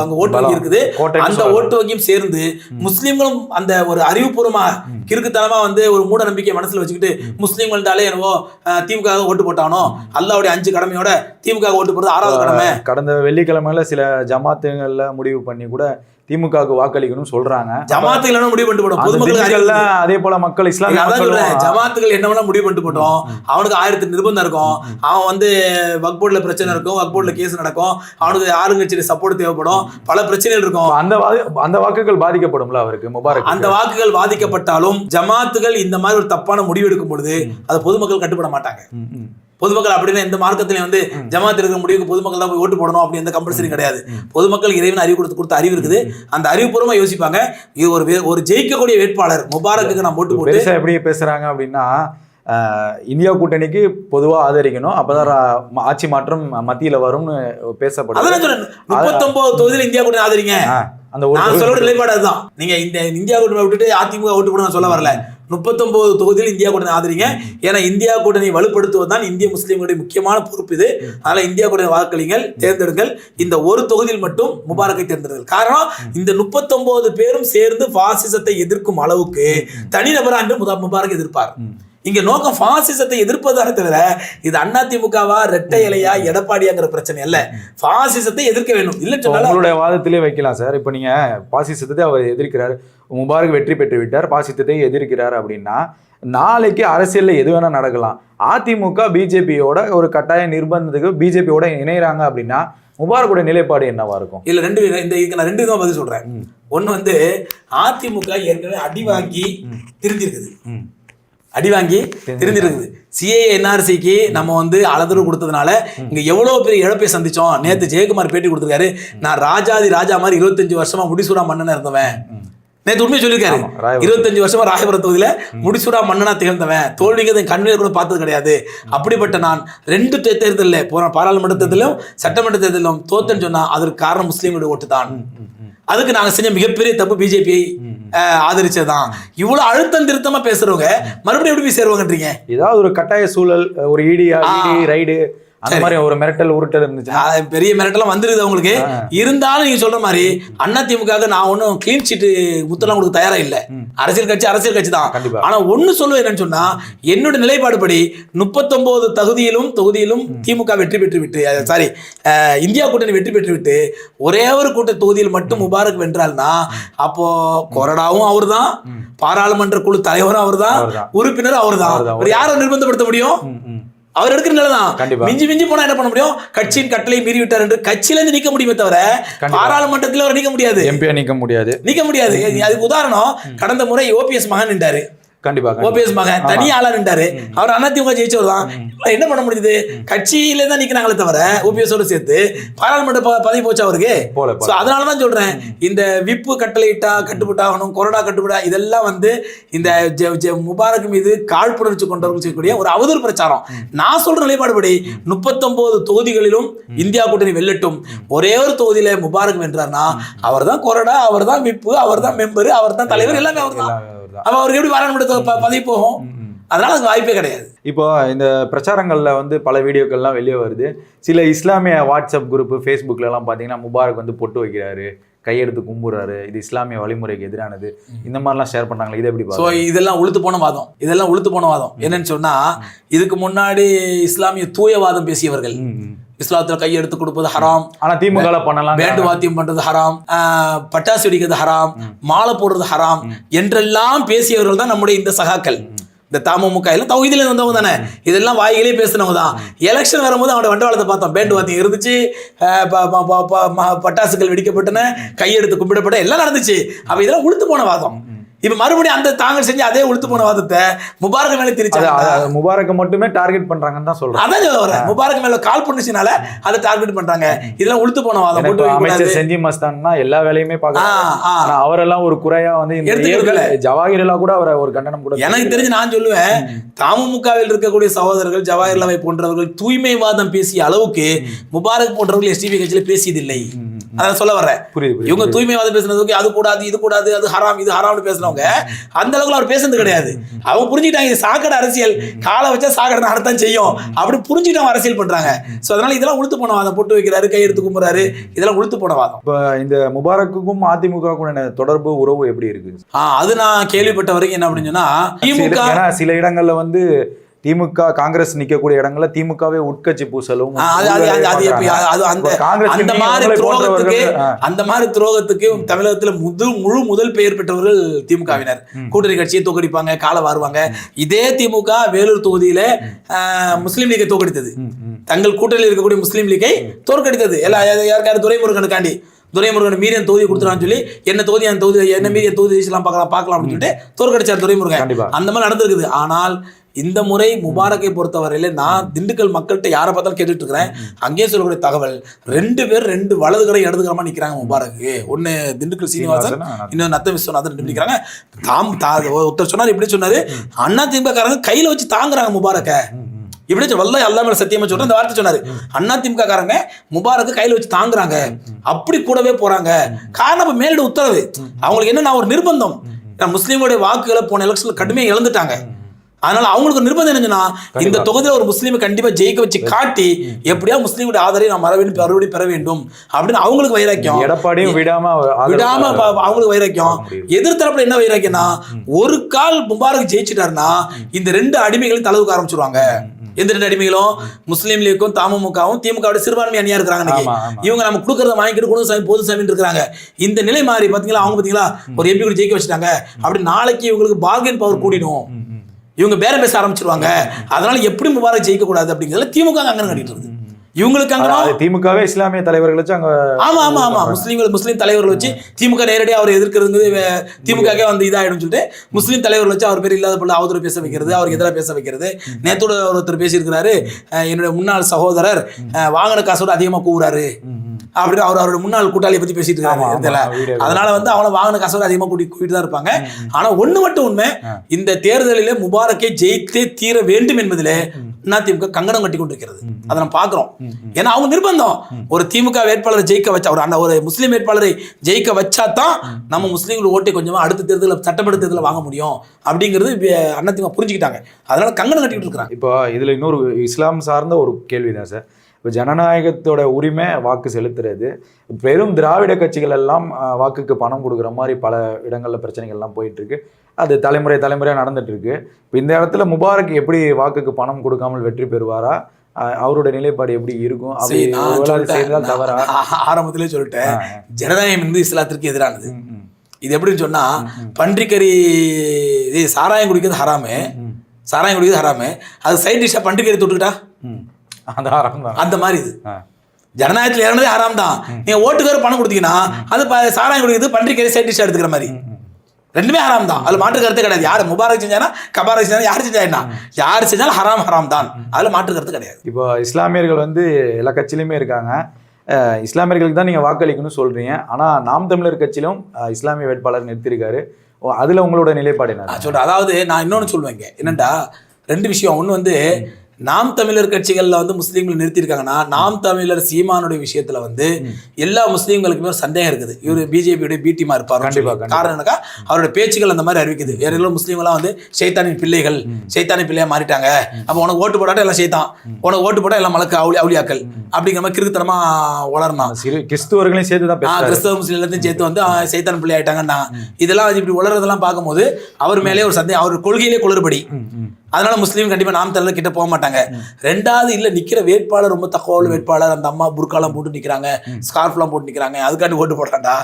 அங்க ஓட்டு வங்கி இருக்குது. அந்த ஓட்டு வங்கியும் சேர்ந்து முஸ்லிம்களும் அந்த ஒரு அறிவுபூர்வமா கிறுக்குத்தனமா ஒரு மூட நம்பிக்கை மனசுல வச்சுக்கிட்டு முஸ்லிம்கள்டாலே என்னவோ திமுக ஓட்டு போட்டானோ, அல்லாவுடைய 5 கடமையோட திமுக ஓட்டு போடுறது 6வது கடமை. கடந்த வெள்ளிக்கிழமையில சில ஜமாத்துகள்ல முடிவு பண்ணி கூட திமுகவுக்கு வாக்களிக்கணும் சொல்றாங்க. ஜமாத்துகள் முடிவு பண்ணிட்டு போட்டோம், பொதுமக்கள் அதே போல மக்கள் இஸ்லாமிய ஜமாத்துகள் என்ன முடிவு பண்ணிட்டு போட்டோம். அவனுக்கு 1000 நிர்பந்தம் இருக்கும். அவன் வக்போர்ட்ல பிரச்சனை இருக்கும், வக்போர்ட்ல கேஸ் நடக்கும், அவனுக்கு ஆளுங்கட்சியில சப்போர்ட் தேவைப்படும், பல பிரச்சனைகள் இருக்கும். அந்த வாக்குகள் பாதிக்கப்படும்ல அவருக்கு முபாரக். அந்த வாக்குகள் பாதிக்கப்பட்டாலும் ஜமாத்துகள் இந்த மாதிரி ஒரு தப்பான முடிவு எடுக்கும் பொழுது அதை பொதுமக்கள் கட்டுப்பட மாட்டாங்க. பொதுமக்கள் அப்படின்னு எந்த மார்க்கத்திலையும் ஜமாத் இருக்கிற முடிவுக்கு பொதுமக்கள் தான் போய் ஓட்டு போடணும் அப்படி எந்த கம்பல்சரி கிடையாது. பொதுமக்கள் இறைவன் அறிவு கொடுத்த அறிவு இருக்குது. அந்த அறிவுபூர்வமா யோசிப்பாங்க. இது ஒரு ஜெயிக்கக்கூடிய வேட்பாளர் முபாரக்கு நான் ஓட்டு போட்டு எப்படி பேசுறாங்க அப்படின்னா, இந்தியா கூட்டணிக்கு பொதுவா ஆதரிக்கணும், அப்பதான் ஆட்சி மாற்றம் மத்தியில வரும்னு பேசப்படுது. 39 தொகுதியில் இந்தியா கூட்டணி ஆதரிங்க. நான் சொல்ற நிலைப்பாடு அதுதான். நீங்க இந்த இந்தியா கூட்டணி விட்டுட்டு அதிமுக ஓட்டு போட சொல்ல வரல. 39 தொகுதியில் இந்தியா கூட்டணி ஆதரிங்க. ஏன்னா இந்தியா கூட்டணி வலுப்படுத்துவதுதான் இந்திய முஸ்லீம்களுடைய முக்கியமான பொறுப்பு இது. அதனால இந்தியா கூட்டணி வாக்களிங்கள், தேர்ந்தெடுங்கள். இந்த ஒரு தொகுதியில் மட்டும் முபாரக்கை தேர்ந்தெடுங்கள். காரணம், இந்த 39 பேரும் சேர்ந்து பாசிசத்தை எதிர்க்கும் அளவுக்கு தனிநபரா என்று முபாரக் எதிர்ப்பார். இங்க நோக்கம் பாசிசத்தை எதிர்ப்பதாக தவிர இது அதிமுகவா, ரெட்டை இலையா, எடப்பாடியாங்கிற பிரச்சனை அல்ல. பாசிசத்தை எதிர்க்க வேண்டும். இல்ல உங்களுடைய வாதத்திலே வைக்கலாம் சார். இப்ப நீங்க பாசிசத்தை அவர் எதிர்க்கிறார், முபாரக் வெற்றி பெற்று விட்டார், பாசிசத்தை எதிர்க்கிறார் அப்படின்னா நாளைக்கு அரசியல்ல எது வேணா நடக்கலாம். அதிமுக பிஜேபியோட ஒரு கட்டாய நிர்பந்தத்துக்கு பிஜேபியோட இணையறாங்க அப்படின்னா முபாரக்குடைய நிலைப்பாடு என்னவா இருக்கும்? இல்ல நான் ரெண்டு விதமா பதில் சொல்றேன். ஒண்ணு வந்து அதிமுக ஏற்கனவே அடி வாங்கி திருந்திருக்குது. சிஏஏ என்ஆர்சிக்கு நம்ம வந்து அளதூர் கொடுத்ததுனால இங்க எவ்வளவு பெரிய இழப்பை சந்திச்சோம். நேத்து ஜெயக்குமார் பேட்டி கொடுத்திருக்காரு. நான் ராஜா மாதிரி 25 வருஷமா முடிசூடா மன்னனா இருந்தவன். நேற்று உண்மையை சொல்லியிருக்காரு. 25 வருஷமா ராயபுரம் தொகுதியில முடிசூடா மன்னனா திகழ்ந்தவன். தோல்விங்கிறது என் கண்ணில் கூட பார்த்தது கிடையாது. அப்படிப்பட்ட நான் 2 தேர்தலில் போன பாராளுமன்ற தேர்தலும் சட்டமன்ற தேர்தலும் தோத்தன்னு சொன்னா அதற்கு காரணம் முஸ்லீம்களுடைய ஓட்டு தான். அதுக்கு நாங்க செஞ்ச மிகப்பெரிய தப்பு பிஜேபியை ஆதரிச்சதான். இவ்வளவு அழுத்தம் திருத்தமா பேசுறவங்க மறுபடியும் எப்படி போய் சேருவாங்கன்றீங்க? ஏதாவது ஒரு கட்டாய சூழல், ஒரு இடி ரைடு அந்த மாதிரி ஒரு மிரட்டல் உருட்டல் இருந்துச்சு. பெரிய மிரட்டலாம் வந்துருது அவங்களுக்கு. இருந்தாலும் நீங்க சொல்ற மாதிரி அதிமுக நான் ஒன்னும் கிளீன் சீட் முத்தலாம் கொடுக்க தயாரா இல்ல. அரசியல் கட்சி தான். ஆனா ஒண்ணு சொல்லுவேன் என்னன்னு சொன்னா, என்னோட நிலைப்பாடுபடி 39 தொகுதியிலும் திமுக வெற்றி பெற்று விட்டு, சாரி இந்தியா கூட்டணி வெற்றி பெற்று விட்டு ஒரே ஒரு கூட்ட தொகுதியில் மட்டும் முபாரக் வென்றால்னா அப்போ கொறடாவும் அவர் தான், பாராளுமன்ற குழு தலைவரும் அவர் தான், உறுப்பினரும் அவர் தான். யாரை நிர்பந்தப்படுத்த முடியும்? அவர் எடுக்கிற நிலைதான். மிஞ்சி போனா என்ன பண்ண முடியும்? கட்சியின் கட்டளை மீறி விட்டார் என்று கட்சியில இருந்து நீக்க முடியுமே தவிர பாராளுமன்றத்தில் அவர் நீக்க முடியாது, எம்பியா நீக்க முடியாது. அதுக்கு உதாரணம், கடந்த முறை ஓபிஎஸ் மகன் நின்றாரு. ஓபிஎஸ் மகன் தனி ஆளா நின்றாரு. அவர் அதிமுக ஜெயிச்சவர் தான். என்ன பண்ண முடியுது? கட்சியில தான் நிக்கிறாங்களே தவிர ஓபிஎஸோட சேர்த்து பாராளுமன்ற பதவி போச்சு அவருக்கு. அதனாலதான் சொல்றேன், இந்த விப்பு கட்டளையிட்டா கட்டுப்பட்டாகணும், கொறடா கட்டுப்படா, இதெல்லாம் வந்து இந்த முபாரக் மீது காழ்ப்புணர்ச்சி கொண்டவர்கள் செய்யக்கூடிய ஒரு அவதூறு பிரச்சாரம். நான் சொல்ற நிலைப்பாடுபடி 39 தொகுதிகளிலும் இந்தியா கூட்டணி வெல்லட்டும். ஒரே ஒரு தொகுதியில முபாரக் வென்றார்னா அவர் தான் கொறடா, அவர் தான் விப்பு, அவர் தான் மெம்பர், அவர் தான் தலைவர், எல்லாமே அவர் தான். அப்ப அவருக்கு எப்படி பாராளுமன்ற பதவி போகும்? அதனால அது வாய்ப்பே கிடையாது. இப்போ இந்த பிரச்சாரங்கள்ல வந்து பல வீடியோக்கள்லாம் வெளியே வருது. சில இஸ்லாமிய வாட்ஸ்அப் குரூப், ஃபேஸ்புக்ல எல்லாம் பாத்தீங்கன்னா முபாரக் வந்து பொட்டு வைக்கிறாரு, கையெடுத்து கும்புறாரு, இது இஸ்லாமிய வழிமுறைக்கு எதிரானது, இந்த மாதிரிலாம் ஷேர் பண்றாங்களே, இதை எப்படி? இதெல்லாம் உளுத்து போன வாதம். என்னன்னு சொன்னா, இதுக்கு முன்னாடி இஸ்லாமிய தூயவாதம் பேசியவர்கள், இஸ்லாத்துல கையெடுத்து கொடுப்பது ஹராம், ஆனா திமுக பண்ணலாம், பேண்டு வாத்தியம் பண்றது ஹராம், பட்டாசு வெடிக்கிறது ஹராம், மாலை போடுறது ஹராம் என்றெல்லாம் பேசியவர்கள் தான் நம்முடைய இந்த சகாக்கள். இந்த தமுக எல்லாம் தௌஹீதுல வந்தவங்க தானே, இதெல்லாம் வாய்களே பேசினவங்க தான். எலெக்ஷன் வரும்போது அவனோட வண்டவாளத்தை பார்த்தோம். பேண்டு வாத்தியம் இருந்துச்சு, பட்டாசுகள் வெடிக்கப்பட்டன, கையெடுத்து கும்பிடப்பட்ட எல்லாம் நடந்துச்சு. அப்ப இதெல்லாம் உளுத்து போன வாதம். இப்ப மறுபடியும் அந்த தாங்கள் செஞ்ச அதே உளுத்து போன வாதத்தை முபாரக் மேல திரிச்சாங்க. முபாரக் மட்டுமே டார்கெட் பண்றாங்கன்னு தான் சொல்றேன். அதான் சொல்ல வரேன், முபாரக் மேல கால் பண்ணுச்சுனால அதை டார்கெட் பண்றாங்க. இதெல்லாம் உளுத்து போன வாதம். அமைச்சர் செஞ்சி மஸ்தான்னா எல்லா வேலையுமே பாக்குறாங்க. அவரெல்லாம் ஒரு குறையா வந்து ஜவாஹிர்லா கூட அவரை ஒரு கண்டனம் கூட. எனக்கு தெரிஞ்சு நான் சொல்லுவேன், தமுகவில் இருக்கக்கூடிய சகோதரர்கள் ஜவாஹிர்லாவை போன்றவர்கள் தூய்மைவாதம் பேசிய அளவுக்கு முபாரக் போன்றவர்கள் எஸ்டிபி கட்சியில பேசியதில்லை. அதான் சொல்ல வர்றேன். இவங்க தூய்மைவாதம் பேசுனதுக்கு அது கூடாது, இது கூடாது, அது ஹராம், இது ஹராம்னு பேசுறவங்க அந்த அளவுக்கு அவர் பேசுறது கிடையாது. அவங்க புரிஞ்சுக்கிட்டாங்க, இது சாக்கடை அரசியல், காலை வச்சா சாக்கடை நடத்தான் செய்யும், அப்படி புரிஞ்சுட்டு அவங்க அரசியல் பண்றாங்க. சோ அதனால இதெல்லாம் உளுத்து போன வாதம். பொட்டு வைக்கிறாரு, கை எடுத்து கும்புறாரு, இதெல்லாம் உளுத்து போன வாதம். இப்ப இந்த முபாரக்குக்கும் அதிமுகவுக்கும் தொடர்பு, உறவு எப்படி இருக்கு? அது நான் கேள்விப்பட்ட வரைக்கும் என்ன அப்படின்னு சொன்னா, திமுக சில இடங்கள்ல வந்து திமுக காங்கிரஸ் நிக்கக்கூடிய இடங்கள்ல திமுகவே உட்கட்சி பூசலும், அந்த மாதிரி துரோகத்துக்கு தமிழகத்துல முதல் பெயர் பெற்றவர்கள் திமுகவினர். கூட்டணி கட்சியை தோக்கடிப்பாங்க, காலை வாருவாங்க. இதே திமுக வேலூர் தொகுதியில முஸ்லீம் லீகை தோக்கடித்தது. தங்கள் கூட்டணியில் இருக்கக்கூடிய முஸ்லீம் லீகை தோற்கடித்தது. யாருக்காரு துரைமுருகனுக்காண்டி, துரைமுருகன் மீறிய தொகுதி கொடுத்துறான்னு சொல்லி என்ன தொகுதி, அந்த தொகுதி என்ன மீறிய தொகுதி பார்க்கலாம் அப்படின்னு சொல்லிட்டு தோற்கடிச்சார் துரைமுருகன். அந்த மாதிரி நடந்திருக்குது. ஆனால் இந்த முறை முபாரக்கை பொறுத்தவரையில நான் திண்டுக்கல் மக்கள்கிட்ட யாரை பார்த்தாலும் கேட்டுட்டு இருக்கிறேன். அங்கேயே சொல்லக்கூடிய தகவல், 2 பேர் 2 வலதுகரை இடதுகரமா நிக்கிறாங்க முபாரக்கு. ஒன்னு திண்டுக்கல் சீனிவாசன், இன்னொரு நத்த விஸ்வநாதன் நிக்கிறாங்க. ஒருத்தர் சொன்னார், இப்படி சொன்னாரு, அண்ணா திமுக கையில வச்சு தாங்குறாங்க முபாரக்க. இப்படி வல்ல அல்லா மேல சத்தியமா சொல்றேன், இந்த வார்த்தை சொன்னாரு. அண்ணா திமுக காரங்க முபாரக்கு கையில வச்சு தாங்குறாங்க, அப்படி கூடவே போறாங்க. காரணம் மேலிட உத்தரவு. அவங்களுக்கு என்னன்னா ஒரு நிர்பந்தம். ஏன்னா முஸ்லீமுடைய வாக்குகளை போன எலெக்ஷன்ல கடுமையாக இழந்துட்டாங்க. அதனால அவங்களுக்கு நிர்பந்தம் என்னன்னா இந்த தொகுதியில் ஒரு முஸ்லீமை கண்டிப்பா ஜெயிக்க வச்சு காட்டி எப்படியா முஸ்லீமுடைய ஆதரவை நான் மறுபடியும் பெற வேண்டும் அப்படின்னு அவங்களுக்கு வைராக்கியம். எடப்பாடியும் விடாம அவங்களுக்கு வைராக்கியம். எதிர்த்தரப்புல என்ன வைராக்கியம்னா ஒரு கால் முபாரக் ஜெயிச்சுட்டாருன்னா இந்த 2 அடிமைகளையும் தளவுக்கு ஆரம்பிச்சிருவாங்க. எந்த 2 அடிமைகளும் முஸ்லீம் லீக்கும் தமுகவும் திமுக சிறுபான்மை அணியா இருக்கிறாங்க. இவங்க நம்ம கொடுக்கறத வாங்கிட்டு குடும்பசாமி பொதுசாமி இருக்கிறாங்க. இந்த நிலை மாறி பாத்தீங்களா, அவங்க பாத்தீங்களா ஒரு எம்பி கூட ஜெயிக்க வச்சுட்டாங்க. அப்படி நாளைக்கு இவங்களுக்கு பார்கெயின் பவர் கூடிடும், இவங்க பேரம் பேச ஆரம்பிச்சிருவாங்க. அதனால எப்படி முபாரக் ஜெயிக்க கூடாது அப்படிங்கிறதுல திமுக அங்க கட்டிட்டு இருக்கு. இவங்களுக்கு அங்க திமுகவே இஸ்லாமிய தலைவர்கள் வச்சு அங்க முஸ்லீம் தலைவர்கள் வச்சு திமுக நேரடியாக அவர் எதிர்க்கிறது திமுகவே வந்து இதாயிடும் சொல்லிட்டு முஸ்லீம் தலைவர்கள் வச்சு அவர் பேர் இல்லாத போல அவதூறு பேச வைக்கிறது, அவருக்கு எதிராக பேச வைக்கிறது. நேத்தோட ஒருத்தர் பேசியிருக்கிறாரு, என்னுடைய முன்னாள் சகோதரர் வாங்கின காசோட அதிகமா கூவுறாரு அப்படின்னு அவரோட முன்னாள் கூட்டாளியை பத்தி பேசிட்டு இருக்காங்க. அதனால வந்து அவனை வாங்கின காசோட அதிகமா கூட்டிட்டு தான் இருப்பாங்க. ஆனா ஒண்ணு மட்டும் உண்மை, இந்த தேர்தலிலே முபாரக்கை ஜெயித்தே தீர வேண்டும் என்பதிலே அதிமுக கங்கணம் கட்டி கொண்டிருக்கிறது. அதை நம்ம பாக்குறோம். ஏன்னா அவங்க நிர்பந்தம், ஒரு திமுக வேட்பாளரை ஜெயிக்க வச்சா, ஒரு முஸ்லீம் வேட்பாளரை ஜெயிக்க வச்சா தான் நம்ம முஸ்லீம்கள் ஓட்டை கொஞ்சமா அடுத்த தேர்தலில் சட்டமன்ற தேர்தலில் வாங்க முடியும் அப்படிங்கிறது அதிமுக புரிஞ்சுக்கிட்டாங்க. அதனால கங்கணம் கட்டிட்டு இருக்கிறாங்க. இப்போ இதுல இன்னொரு இஸ்லாம் சார்ந்த ஒரு கேள்விதான் சார். இப்போ ஜனநாயகத்தோட உரிமை வாக்கு செலுத்துறது, பெரும் திராவிட கட்சிகள் எல்லாம் வாக்குக்கு பணம் கொடுக்குற மாதிரி பல இடங்களில் பிரச்சனைகள்லாம் போயிட்டு இருக்கு. அது தலைமுறையாக நடந்துட்டு இருக்கு. இப்போ இந்த இடத்துல முபாரக் எப்படி வாக்குக்கு பணம் கொடுக்காமல் வெற்றி பெறுவாரா, அவருடைய நிலைப்பாடு எப்படி இருக்கும்? தவறா? ஆரம்பத்திலே சொல்லிட்டேன், ஜனநாயகம் வந்து இஸ்லாத்திற்கு எதிரானது. இது எப்படின்னு சொன்னா, பன்றிக்கறி சாராயம் குடிக்கிறது ஹராமு, அது சைட் டிஷ்ஷா பன்றிக்கறி தொட்டுக்கிட்டா அந்த மாதிரி இது ஜனநாயகத்தில் இறந்ததே ஹராம் தான். நீங்க ஓட்டுக்கார பணம் கொடுத்தீங்கன்னா அது சாராயம் குடிக்கிறது பன்றிக்கறி சைட் டிஷ்ஷா எடுத்துக்கிற மாதிரி ரெண்டுமே ஹராம் தான். அதுல மாற்று கருத்து கிடையாது. யார் முபாரக் செஞ்சானா கபாரக் செஞ்சா யார் செஞ்சா யார் செஞ்சாலும் ஹராம் தான். அதுல மாற்று கருத்து கிடையாது. இப்போ இஸ்லாமியர்கள் வந்து எல்லா கட்சியிலுமே இருக்காங்க. இஸ்லாமியர்களுக்கு தான் நீங்க வாக்களிக்கணும்னு சொல்றீங்க. ஆனா நாம் தமிழர் கட்சியிலும் இஸ்லாமிய வேட்பாளர் நிறுத்திருக்காரு. அதுல உங்களோட நிலைப்பாடு என்ன? சொல்றேன், அதாவது நான் இன்னொன்னு சொல்லுவேங்க, என்னண்டா 2 விஷயம். ஒண்ணு வந்து நாம் தமிழர் கட்சிகள்ல வந்து முஸ்லீம்கள் நிறுத்திருக்காங்கன்னா, நாம் தமிழர் சீமானுடைய விஷயத்துல வந்து எல்லா முஸ்லீம்களுக்குமே ஒரு சந்தேகம் இருக்குது. இவர் பிஜேபியுடைய பி டீமா இருப்பார். காரணம் என்னக்கா, அவருடைய பேச்சுகள் அந்த மாதிரி அறிவிக்குது. வேற எல்லாம் முஸ்லீம்களாம் வந்து சைத்தானின் பிள்ளையா மாறிட்டாங்க. அப்ப உனக்கு ஓட்டு போடாட்ட எல்லாம் சைத்தான், உனக்கு ஓட்டு போட்டா எல்லாம் மலக்கு அவுளியாக்கள் அப்படிங்கிற மாதிரி கிறுக்குத்தனமா வளரணும். கிறிஸ்துவர்களையும் சேர்த்து தான் கிறிஸ்தவ முஸ்லீம் எல்லாத்தையும் சேர்த்து வந்து சைத்தான் பிள்ளை ஆயிட்டாங்கன்னா, இதெல்லாம் இப்படி வளர்றதெல்லாம் பார்க்கும்போது அவர் மேலே ஒரு சந்தேகம், அவர் கொள்கையிலே குளறுபடி. அதனால முஸ்லீம் கண்டிப்பா நாம் தமிழர் கிட்ட போக மாட்டாங்க. 2வது இல்ல நிக்கிற வேட்பாளர் ரொம்ப தகவல் வேட்பாளர், அந்த அம்மா புர்காலாம் போட்டு நிக்கிறாங்க, ஸ்கார்ஃப்லாம் போட்டு நிக்கிறாங்க, அதுக்காண்டி ஓட்டு போடுறாண்டா.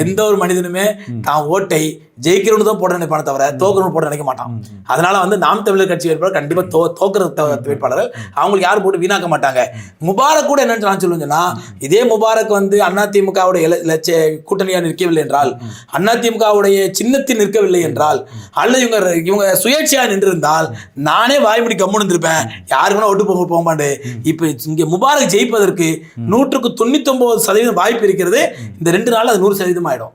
எந்த ஒரு மனிதனுமே தான் ஓட்டை ஜெயிக்கிறவனு தான் போட நினைப்பான தவிர தோக்கணும்னு போட நினைக்க மாட்டான். அதனால வந்து நாம் தமிழர் கட்சி வேட்பாளர் கண்டிப்பா தோக்குற வேட்பாளர்கள் அவங்களுக்கு யாரும் போட்டு வீணாக்க மாட்டாங்க. முபாரக் கூட என்னன்னு நான் சொல்லுவேன்னா, இதே முபாரக் வந்து அதிமுகவுடைய கூட்டணியா நிற்கவில்லை என்றால், அதிமுகவுடைய சின்னத்தில் நிற்கவில்லை என்றால், அல்லது இவங்க சுயேட்சையா நின்றிருந்தால் நானே வாய்மொழி கம்முன்னு இருந்திருப்பேன், யாருக்குன்னா ஓட்டு போக மாட்டேன். இப்ப இங்க முபாரக் ஜெயிப்பதற்கு 199% வாய்ப்பு இருக்கிறது. இந்த 2 நாள் அது 100% ஆயிடும்.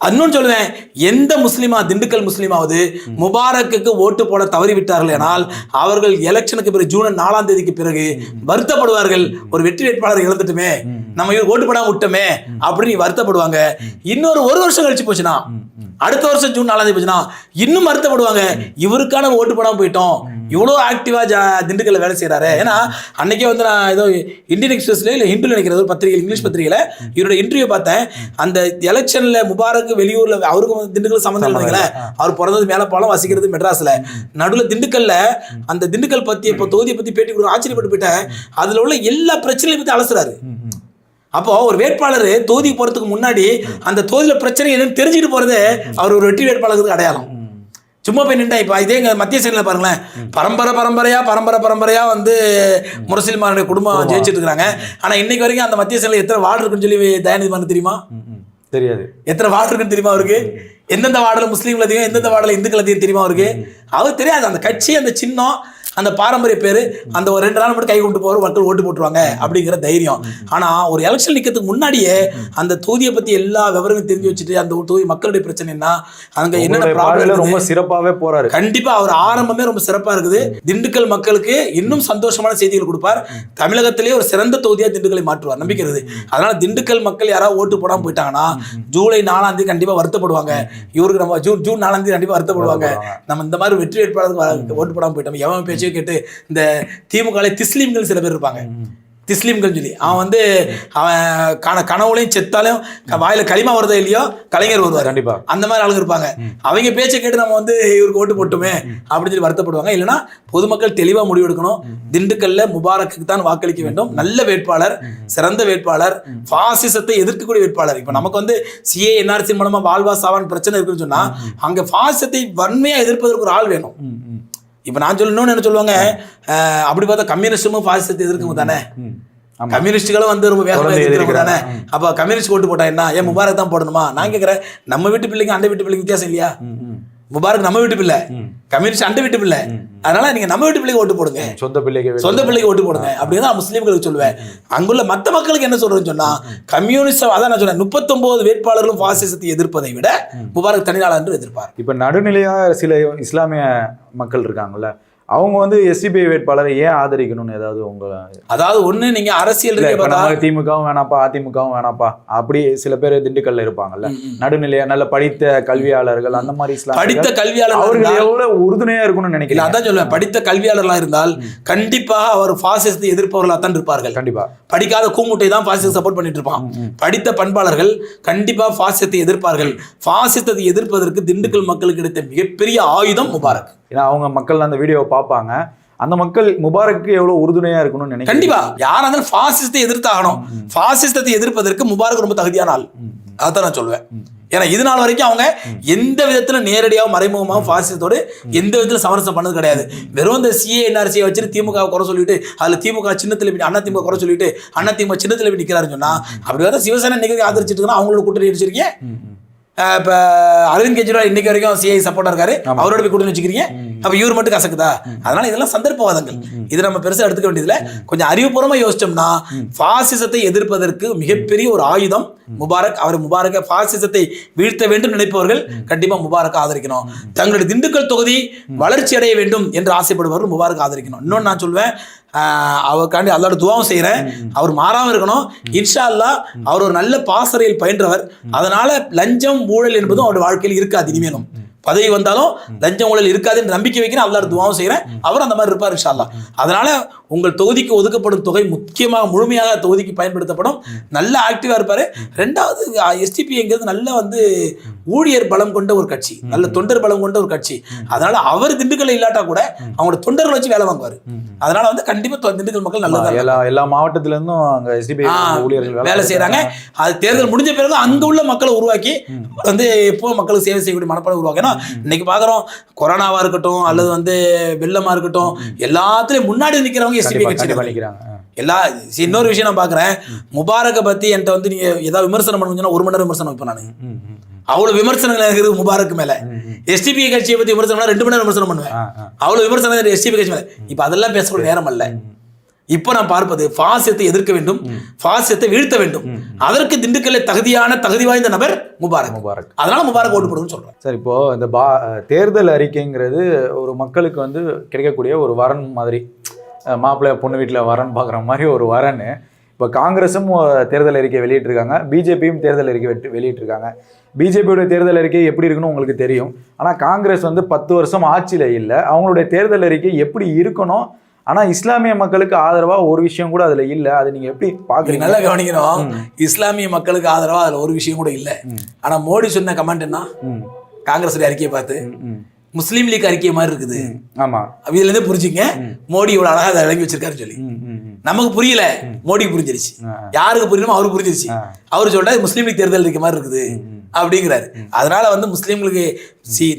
இன்னொன்னு சொல்லுவேன், எந்த முஸ்லீமா, திண்டுக்கல் முஸ்லீமாவது முபாரக்கு ஓட்டு போட தவறிவிட்டார்கள் என்றால் அவர்கள் எலெக்ஷனுக்கு பிறகு ஜூன் 4ஆம் தேதிக்கு பிறகு வருத்தப்படுவார்கள். ஒரு வெற்றி வேட்பாளரை இழந்துட்டுமே, நம்ம ஓட்டு போடாம விட்டோமே அப்படின்னு வருத்தப்படுவாங்க. இன்னொரு 1 வருஷம் கழிச்சு போச்சுன்னா, அடுத்த வருஷம் ஜூன் 4ஆம் தேதி போச்சுன்னா இன்னும் வருத்தப்படுவாங்க, இவருக்கான ஓட்டு போடாம போயிட்டோம், இவ்வளோ ஆக்டிவா திண்டுக்கல்ல வேலை செய்யறாரு. ஏன்னா அன்னைக்கே வந்து நான் ஏதோ இந்தியன் எக்ஸ்பிரஸ்ல இல்ல ஹிந்துல நினைக்கிறது ஒரு பத்திரிகை, இங்கிலீஷ் பத்திரிகையில இவரோட இன்டர்வியூ பார்த்தேன். அந்த எலெக்ஷன்ல முபாரக் வெளியூர்ல, அவருக்கு திண்டுக்கல் சம்பந்தம் இல்லைங்களே, அவர் பிறந்தது மேலப்பாலம், வசிக்கிறது மெட்ராஸ்ல, நடுவில் திண்டுக்கல்ல அந்த திண்டுக்கல் பத்தி இப்போ தொகுதியை பத்தி பேட்டி கொடுக்க ஆச்சரியப்பட்டு போயிட்டேன். அதுல உள்ள எல்லா பிரச்சனையும் பத்தி அலசுறாரு. அப்போ ஒரு வேட்பாளர் தொகுதிக்கு போறதுக்கு முன்னாடி அந்த தொகுதியில பிரச்சனை என்னன்னு தெரிஞ்சுட்டு போறது அவர் ஒரு வெற்றி வேட்பாளருக்கு அடையாளம். சும்மா போய் நின்றா. இப்போ இதே மத்திய சைடில் பாருங்களேன், பரம்பரையா வந்து முரசில்மாருடைய குடும்பம் ஜெயிச்சுட்டு இருக்காங்க. ஆனா இன்னைக்கு வரைக்கும் அந்த மத்திய சைடில் எத்தனை வார்டு இருக்குன்னு சொல்லி தயாநிதி தெரியுமா? தெரியாது. எத்தனை வார்டு இருக்குன்னு தெரியுமா அவருக்கு? எந்தெந்த வார்டுல முஸ்லீம்கள் அதிகம், எந்தெந்த வார்டுல இந்துக்கள் அதிகம் தெரியுமா அவருக்கு? அவருக்கு தெரியாது. அந்த கட்சி, அந்த சின்னம், அந்த பாரம்பரிய பேர் அந்த ஒரு 2 நாள் மட்டும் கை கொண்டு போகிற மக்கள் ஓட்டு போட்டுருவாங்க அப்படிங்கிற தைரியம். ஆனால் ஒரு எலெக்ஷன் நிற்கிறதுக்கு முன்னாடியே அந்த தொகுதியை பற்றி எல்லா விவரங்களும் தெரிஞ்சு வச்சுட்டு அந்த தொகுதி மக்களுடைய பிரச்சனைனா அங்கே என்னென்ன ப்ராப்ளம் ரொம்ப சிறப்பாகவே போறாரு. கண்டிப்பாக அவர் ஆரம்பமே ரொம்ப சிறப்பாக இருக்குது. திண்டுக்கல் மக்களுக்கு இன்னும் சந்தோஷமான செய்திகள் கொடுப்பார். தமிழகத்திலேயே ஒரு சிறந்த தொகுதியாக திண்டுக்கலை மாற்றுவார் நம்பிக்கை இருக்குது. அதனால திண்டுக்கல் மக்கள் யாராவது ஓட்டு போடாமல் போயிட்டாங்கன்னா ஜூலை 4ஆம் தேதி கண்டிப்பாக வருத்தப்படுவாங்க. இவருக்கு நம்ம ஜூன் 4ஆம் தேதி கண்டிப்பாக வருத்தப்படுவாங்க. நம்ம இந்த மாதிரி வெற்றி வேட்பாளருக்கு ஓட்டு போடாமல் போயிட்டோம். எவன் பேச்சையும் கேட்டு இந்த திமுக திஸ்லீம்கள் சில பேர் இருப்பாங்க. திஸ்லீம்கள் சொல்லி அவன் கனவுலையும் செத்தாலும் வாயில களிமா வருதோ இல்லையோ கலைஞர் வருவார். கண்டிப்பா அந்த மாதிரி ஆளுங்க இருப்பாங்க. அவங்க பேச்சை கேட்டு நம்ம இவருக்கு ஓட்டு போட்டுமே அப்படின்னு சொல்லி வருத்தப்படுவாங்க. இல்லைன்னா பொதுமக்கள் தெளிவாக முடிவெடுக்கணும். திண்டுக்கல்ல முபாரக்கு தான் வாக்களிக்க வேண்டும். நல்ல வேட்பாளர், சிறந்த வேட்பாளர், பாசிசத்தை எதிர்க்கக்கூடிய வேட்பாளர். இப்ப நமக்கு சிஏ என்ஆர்சி மூலமா வாழ்வா சாவான் பிரச்சனை இருக்குன்னு சொன்னா அங்க பாசிசத்தை வன்மையா எதிர்ப்பதற்கு ஒரு ஆள் வேணும். இப்ப நான் சொல்லணும்னு என்ன சொல்லுவாங்க, அப்படி பார்த்தா கம்யூனிஸ்டும் பாசிசத்தை எதிர்க்கும் தானே, கம்யூனிஸ்டுகளும் ரொம்ப வேகமாக எதிர்க்கிறாங்க தானே. அப்ப கம்யூனிஸ்ட் ஓட்டு போட்டா என்ன, ஏன் முபாரக் தான் போடணுமா? நான் கேட்கிறேன், நம்ம வீட்டு பிள்ளைங்க அந்த வீட்டு பிள்ளைங்க வித்தியாசம் இல்லையா? முபாரக் நம்ம வீட்டு பிள்ளை, கம்யூனிஸ்ட் அந்த வீட்டு பிள்ளை. அதனால நீங்க நம்ம வீட்டு பிள்ளைக்கு ஓட்டு போடுங்க, சொந்த பிள்ளைக்கு ஓட்டு போடுங்க அப்படின்னு தான் முஸ்லீம்களுக்கு சொல்லுவேன். அங்குள்ள மற்ற மக்களுக்கு என்ன சொல்றேன்னு சொன்னா, கம்யூனிஸ்ட் அதான் நான் சொன்னேன், 39 வேட்பாளர்களும் பாசிசத்தை எதிர்ப்பதை விட முபாரக் தனிநாள் என்று எதிர்ப்பார். இப்ப நடுநிலையா சில இஸ்லாமிய மக்கள் இருக்காங்கல்ல, அவங்க எஸ்டிபி வேட்பாளரை ஏன் ஆதரிக்கணும்னு ஏதாவது அதாவது ஒண்ணு நீங்க அரசியல் திமுகவும் வேணாப்பா அதிமுகவும் வேணாப்பா அப்படி சில பேர் திண்டுக்கல்ல இருப்பாங்கல்ல, நடுநிலையா நல்ல படித்த கல்வியாளர்கள் அந்த மாதிரி படித்த கல்வியாளர்கள் அவர்கள் எவ்வளவு உறுதுணையா இருக்கணும்னு நினைக்கிறேன். அதான் சொல்லுவேன், படித்த கல்வியாளர்களா இருந்தால் கண்டிப்பாக அவர் பாசிசத்தை எதிர்ப்பவர்களா தான் இருப்பார்கள். கண்டிப்பா படிக்காத கூமுட்டை தான் பாசிசத்தை சப்போர்ட் பண்ணிட்டு இருப்பான். படித்த பண்பாளர்கள் கண்டிப்பா பாசிசத்தை எதிர்ப்பார்கள். பாசிசத்தை எதிர்ப்பதற்கு திண்டுக்கல் மக்களுக்கு கிடைத்த மிகப்பெரிய ஆயுதம் முபாரக். ஏன்னா அவங்க மக்கள் அந்த வீடியோவை பார்ப்பாங்க, அந்த மக்கள் முபாரக்கு எவ்வளவு உறுதுணையா இருக்கணும்னு நினைக்கிறேன். கண்டிப்பா யாரா இருந்தாலும் பாசிசத்தை எதிர்த்தாகணும். பாசிசத்தை எதிர்ப்பதற்கு முபாரக் ரொம்ப தகுதியான ஆள். அதான் நான் சொல்லுவேன். ஏன்னா இது நாள் வரைக்கும் அவங்க எந்த விதத்துல நேரடியாக மறைமுகமாக பாசிசத்தோடு எந்த விதத்துல சமரசம் பண்ணது கிடையாது. வெறும் இந்த சிஏ என்ஆர்சியை வச்சுட்டு திமுக குறை சொல்லிட்டு அதுல திமுக சின்னத்துல அண்ணா திமுக குறை சொல்லிட்டு அண்ணா திமுக சின்னத்துல நிக்கிறாருன்னு சொன்னா, அப்படி வந்து சிவசேனா இன்னைக்கு ஆதரிச்சிட்டு அவங்களோட கூட்டணி அடிச்சிருக்கீங்க. இப்போ அரவிந்த் கெஜ்ரிவால் இன்னைக்கு வரைக்கும் சிஐ சப்போர்ட்டா இருக்காரு, அவரோட போய் கூட்டணி வச்சுக்கிறீங்க. அப்ப இவர் மட்டும் கசக்குதா? அதனால இதெல்லாம் சந்தர்ப்பவாதங்கள். இது நம்ம பெருசா எடுத்துக்க வேண்டியதுல கொஞ்சம் அறிவுபூர்வமா யோசிச்சோம்னா, பாசிசத்தை எதிர்ப்பதற்கு மிகப்பெரிய ஒரு ஆயுதம் முபாரக். அவர் முபாரக்க பாசிசத்தை வீழ்த்த வேண்டும் நினைப்பவர்கள் கண்டிப்பா முபாரக் ஆதரிக்கணும். தங்களுடைய திண்டுக்கல் தொகுதி வளர்ச்சி அடைய வேண்டும் என்று ஆசைப்படுபவர்கள் முபாரக் ஆதரிக்கணும். இன்னொன்னு நான் சொல்வேன், அவருக்காண்டி அல்லாஹ்வோட துஆவும் செய்கிறேன், அவர் மாறாம இருக்கணும். இன்ஷா அல்லாஹ் அவர் ஒரு நல்ல பாசறையில் பயின்றவர். அதனால லஞ்சம் ஊழல் என்பதும் அவருடைய வாழ்க்கையில் இருக்காது. இனிமேலும் பதவி வந்தாலும் லஞ்சம் ஊழல் இருக்காது என்று நம்பிக்கை வைக்கிறேன். அல்லாஹ்வோட துஆவும் செய்கிறேன், அவர் அந்த மாதிரி இருப்பார் இன்ஷா அல்லாஹ். அதனால உங்கள் தொகுதிக்கு ஒதுக்கப்படும் தொகை முக்கியமாக முழுமையாக தொகுதிக்கு பயன்படுத்தப்படும். நல்ல ஆக்டிவா இருப்பாரு. ரெண்டாவது எஸ்டிபிங்கிறது நல்ல ஊழியர் பலம் கொண்ட ஒரு கட்சி, நல்ல தொண்டர் பலம் கொண்ட ஒரு கட்சி. அதனால அவர் திண்டுக்கல்ல இல்லாட்டா கூட அவங்களோட தொண்டர்களை வச்சு வேலை வாங்குவாரு. அதனால கண்டிப்பா திண்டுக்கல் மக்கள் நல்லதா எல்லா மாவட்டத்தில இருந்தும் அங்க எஸ்டிபி ஊழியர்கள் வேலை செய்யறாங்க. அது தேர்தல் முடிஞ்ச பிறகு அங்க உள்ள மக்களை உருவாக்கி எப்போ மக்களுக்கு சேவை செய்யக்கூடிய மனப்பாடம் உருவாக்கணும். இன்னைக்கு பாக்குறோம், கொரோனாவா இருக்கட்டும் அல்லது வெள்ளமா இருக்கட்டும், எல்லாத்துலயும் முன்னாடி நிக்கிறவங்க எஸ்டிபி கட்சி பண்ணிக்கிறாங்க. இன்னொரு விஷயம் நான் பாக்குறேன், முபாரக்கை பத்தி என்கிட்ட நீங்க ஏதாவது விமர்சனம் பண்ணுங்கன்னா 1 மணி நேரம் விமர்சனம் வைப்பேன் நானு. அவ்வளவு விமர்சனங்கள் இருக்குது முபாரக் மேல. எஸ்டிபி கட்சியை பத்தி விமர்சனம் 2 மணி நேரம் விமர்சனம் பண்ணுவேன். அவ்வளவு விமர்சனம் எஸ்டிபி கட்சி மேல. இப்ப அதெல்லாம் பேசக்கூடிய நேரம் அல்ல. இப்ப நான் பார்ப்பது பாசிசத்தை எதிர்க்க வேண்டும், பாசிசத்தை வீழ்த்த வேண்டும். அதற்கு திண்டுக்கல்ல தகுதி வாய்ந்த நபர் முபாரக். அதனால முபாரக் ஓட்டு போடுன்னு சொல்றேன். சார், இப்போ இந்த தேர்தல் அறிக்கைங்கிறது ஒரு மக்களுக்கு கிடைக்கக்கூடிய ஒரு வரன் மாதிரி, மாப்பிள்ளை பொண்ணு வீட்டில் வரன் பார்க்குற மாதிரி ஒரு வரன். இப்போ காங்கிரஸும் தேர்தல் அறிக்கை வெளியிட்டிருக்காங்க, பிஜேபியும் தேர்தல் அறிக்கை வெளியிட்டிருக்காங்க. பிஜேபியோட தேர்தல் அறிக்கை எப்படி இருக்குன்னு உங்களுக்கு தெரியும். ஆனால் காங்கிரஸ் 10 வருஷம் ஆட்சியில் இல்லை. அவங்களுடைய தேர்தல் அறிக்கை எப்படி இருக்கணும், ஆனால் இஸ்லாமிய மக்களுக்கு ஆதரவாக ஒரு விஷயம் கூட அதில் இல்லை. அதை நீங்கள் எப்படி பார்க்குறீங்க? நல்லா கவனிக்கணும். இஸ்லாமிய மக்களுக்கு ஆதரவாக அதில் ஒரு விஷயம் கூட இல்லை. ஆனால் மோடி சொன்ன கமெண்ட் என்ன, காங்கிரஸ் அறிக்கையை பார்த்து முஸ்லீம் லீக் அறிக்கை மாதிரி இருக்குது. ஆமா, இதுல இருந்து புரிஞ்சுங்க மோடி இவ்வளவு அழகா அதை விளங்கி வச்சிருக்காரு சொல்லி. நமக்கு புரியல, மோடிக்கு புரிஞ்சிருச்சு. யாருக்கு புரியணுமோ அவருக்கு புரிஞ்சிருச்சு. அவரு சொல்ற முஸ்லீம் லீக் தேர்தல் அறிக்கை மாதிரி இருக்குது அப்படிங்கிறாரு. அதனால முஸ்லீம்களுக்கு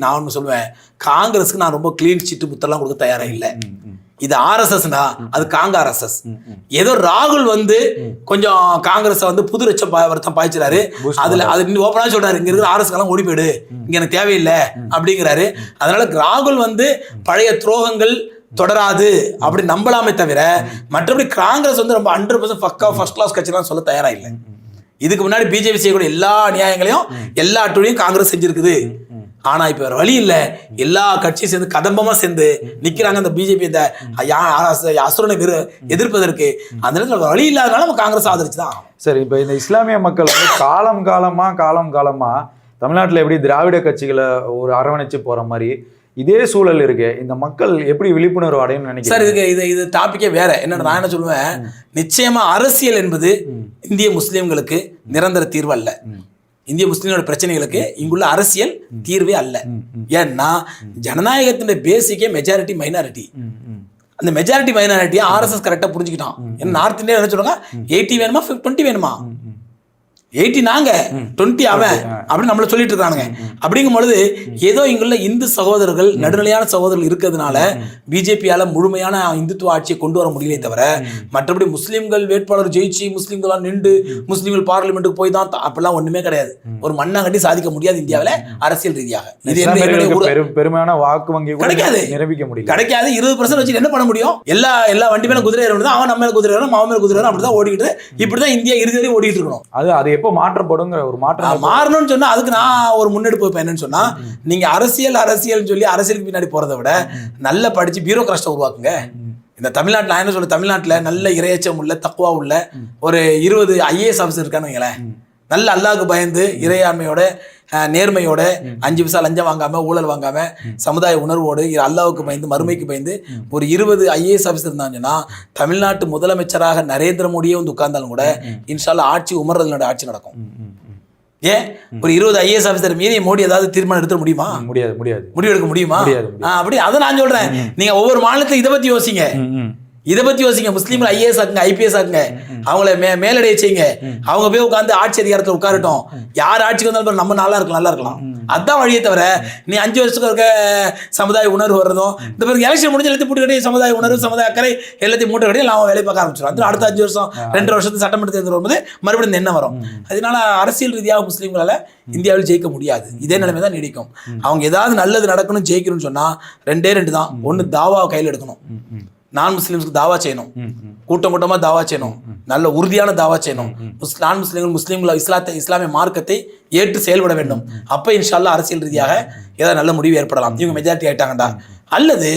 நான் ஒண்ணு சொல்லுவேன், காங்கிரஸுக்கு நான் ரொம்ப கிளீன் சீட்டு முத்தெல்லாம் கொடுக்க தயாரா இல்லை. இது ஆர்எஸ்எஸ்னா அது காங்கிரஸ். ஏதோ ராகுல் கொஞ்சம் காங்கிரஸ் புது வருத்தம் பாய்ச்சிறாரு. அதுல அது ஓப்பனா சொல்றாரு, இங்க இருக்கிற ஆர்எஸ் எல்லாம் ஓடி போயிடு, இங்க எனக்கு தேவையில்லை அப்படிங்கிறாரு. அதனால ராகுல் பழைய துரோகங்கள் தொடராது அப்படி நம்பலாமே தவிர மற்றபடி காங்கிரஸ் வந்து ரொம்ப 100% பக்கா ஃபர்ஸ்ட் கிளாஸ் கட்சிலாம் சொல்ல தயாரா இல்லை. இதுக்கு முன்னாடி பிஜேபி செய்யக்கூடிய எல்லா நியாயங்களையும் எல்லா அட்டுழியும் காங்கிரஸ் செஞ்சிருக்குது. ஆனா இப்ப வேற வழி இல்ல, எல்லா கட்சியும் சேர்ந்து கதம்பமா சேர்ந்து நிக்கிறாங்க இந்த பிஜேபி இந்த அசுரனை எதிர்ப்பதற்கு. அந்த நேரத்தில் வழி இல்லாதனால நம்ம காங்கிரஸ் ஆதரிச்சுதான். சரி, இப்ப இந்த இஸ்லாமிய மக்கள் வந்து காலம் காலமா தமிழ்நாட்டில் எப்படி திராவிட கட்சிகளை ஒரு அரவணைச்சு போற மாதிரி இதே சூழல் இருக்கு. இந்த மக்கள் எப்படி விழிப்புணர்வு அடையும் நினைக்கிறேன். சார், இது டாபிக்கே வேற. என்னன்னா நான் என்ன சொல்லுவேன், நிச்சயமா அரசியல் என்பது இந்திய முஸ்லிம்களுக்கு நிரந்தர தீர்வு அல்ல. இந்திய முஸ்லிம்களோட பிரச்சனைகளுக்கு இங்குள்ள அரசியல் தீர்வே அல்ல. ஏன்னா ஜனநாயகத்தின் பேசிக்கே மெஜாரிட்டி மைனாரிட்டி. அந்த மெஜாரிட்டி மைனாரிட்டியை ஆர்எஸ்எஸ் கரெக்டா புரிஞ்சுக்கிட்டான். ஏன்னா நார்த் இந்தியா என்ன சொல்றாங்க, 80 வேணுமா 20 வேணுமா, 80 நாங்க 20 அவன் அப்படின்னு நம்மள சொல்லிட்டு இருக்கானுங்க. அப்படிங்கும் பொழுது ஏதோ இங்குள்ள இந்து சகோதரர்கள் நடுநிலையான சகோதரர்கள் இருக்கிறதுனால பிஜேபியால முழுமையான இந்துத்துவ ஆட்சியை கொண்டு வர முடியலே தவிர மற்றபடி முஸ்லீம்கள் வேட்பாளர் ஜெயிச்சு முஸ்லீம்களா நின்று முஸ்லீம்கள் பார்லிமெண்ட்டுக்கு போய் தான் அப்படிலாம் ஒண்ணுமே கிடையாது. ஒரு மண்ணாங்கட்டி சாதிக்க முடியாது இந்தியாவில அரசியல் ரீதியாக. இது பெருமையான வாக்கு வங்கி கிடைக்காது, நிரூபிக்க முடியும். கிடைக்காது. 20% வச்சு என்ன பண்ண முடியும்? எல்லா வண்டி மேல குதிரை தான், அவன் நம்ம மேல குதிரை வரும், அவன் மேல குதிரை வரும், அப்படிதான் ஓடிக்கிட்டு இப்படிதான் இந்தியா இறுதி வரையும் ஓடிட்டு இருக்கணும். அது எப்போ மாற்றப்படுங்கிற ஒரு மாற்றம் மாறணும்னு சொன்னா அதுக்கு நான் ஒரு முன்னெடுப்பு வைப்பேன். என்னன்னு சொன்னா, நீங்க அரசியல் சொல்லி அரசியலுக்கு பின்னாடி போறதை விட நல்ல படிச்சு பியூரோகிராஸ்ட உருவாக்குங்க. இந்த தமிழ்நாட்டில் நான் என்ன சொல்ல, தமிழ்நாட்டில் நல்ல இறையச்சம் உள்ள தக்குவா உள்ள ஒரு 20 IAS ஆஃபீஸர் இருக்கான்னு வைங்களேன். நல்ல அல்லாஹ்வுக்கு பயந்து இறையாண்மையோட நேர்மையோட 5 பைசா லஞ்சம் வாங்காம ஊழல் வாங்காம சமுதாய உணர்வோடு அல்லாஹ்வுக்கு பயந்து மறுமைக்கு பயந்து ஒரு 20 IAS ஆஃபீஸர் இருந்தாங்கன்னா தமிழ்நாட்டு முதலமைச்சராக நரேந்திர மோடியே வந்து உட்கார்ந்தாலும் கூட இன்ஷால்லா ஆட்சி உமர்றதுனோட ஆட்சி நடக்கும். ஏன் ஒரு 20 IAS ஆஃபீஸர் மீறி மோடி ஏதாவது தீர்மானம் எடுத்துட முடியுமா? முடியாது. முடிவு எடுக்க முடியுமா? அப்படி அதை நான் சொல்றேன். நீங்க ஒவ்வொரு மாநிலத்திலும் இதை பத்தி யோசிங்க. முஸ்லீம்கள் IAS ஆக்குங்க, IPS ஆக்குங்க, அவங்கள மேலடைய செய்யுங்க. அவங்க போய் உட்காந்து ஆட்சி அதிகாரத்தில் உட்காரட்டும். யார் ஆட்சிக்கு வந்தாலும் நம்ம நல்லா இருக்கலாம். அதான் வழியே தவிர நீ 5 வருஷத்துக்கு இருக்க சமுதாய உணர்வு வர்றதும் இந்த பிறகு எலெக்ஷன் முடிஞ்சு எல்லாத்தையும் போட்டு கட்டி சமுதாய உணர்வு சமுதாய அக்கறை எல்லாத்தையும் மூட்டை கட்டி அவன் வேலை பார்க்க ஆரம்பிச்சிடும். அடுத்த 5 வருஷம் 2 வருஷத்துக்கு சட்டமன்ற தேர்தல் வரும்போது மறுபடியும் என்ன வரும்? அதனால அரசியல் ரீதியாக முஸ்லீம்களால இந்தியாவில் ஜெயிக்க முடியாது. இதே நிலைமை தான் நீடிக்கும். அவங்க ஏதாவது நல்லது நடக்கணும் ஜெயிக்கணும்னு சொன்னா 2 தான். ஒன்று தாவாவை கையில் எடுக்கணும். நான் முஸ்லிம்ஸ்க்கு தாவா செய்யணும், கூட்டமா தாவா செய்யணும், நல்ல உறுதியான தாவா செய்யணும். நான் முஸ்லீம்கள் இஸ்லாமிய மார்க்கத்தை ஏற்று செயல்பட வேண்டும். அப்ப இன்ஷால்லா அரசியல் ரீதியாக ஏதாவது நல்ல முடிவு ஏற்படலாம். இவங்க மெஜாரிட்டி ஆயிட்டாங்கடா. அல்லது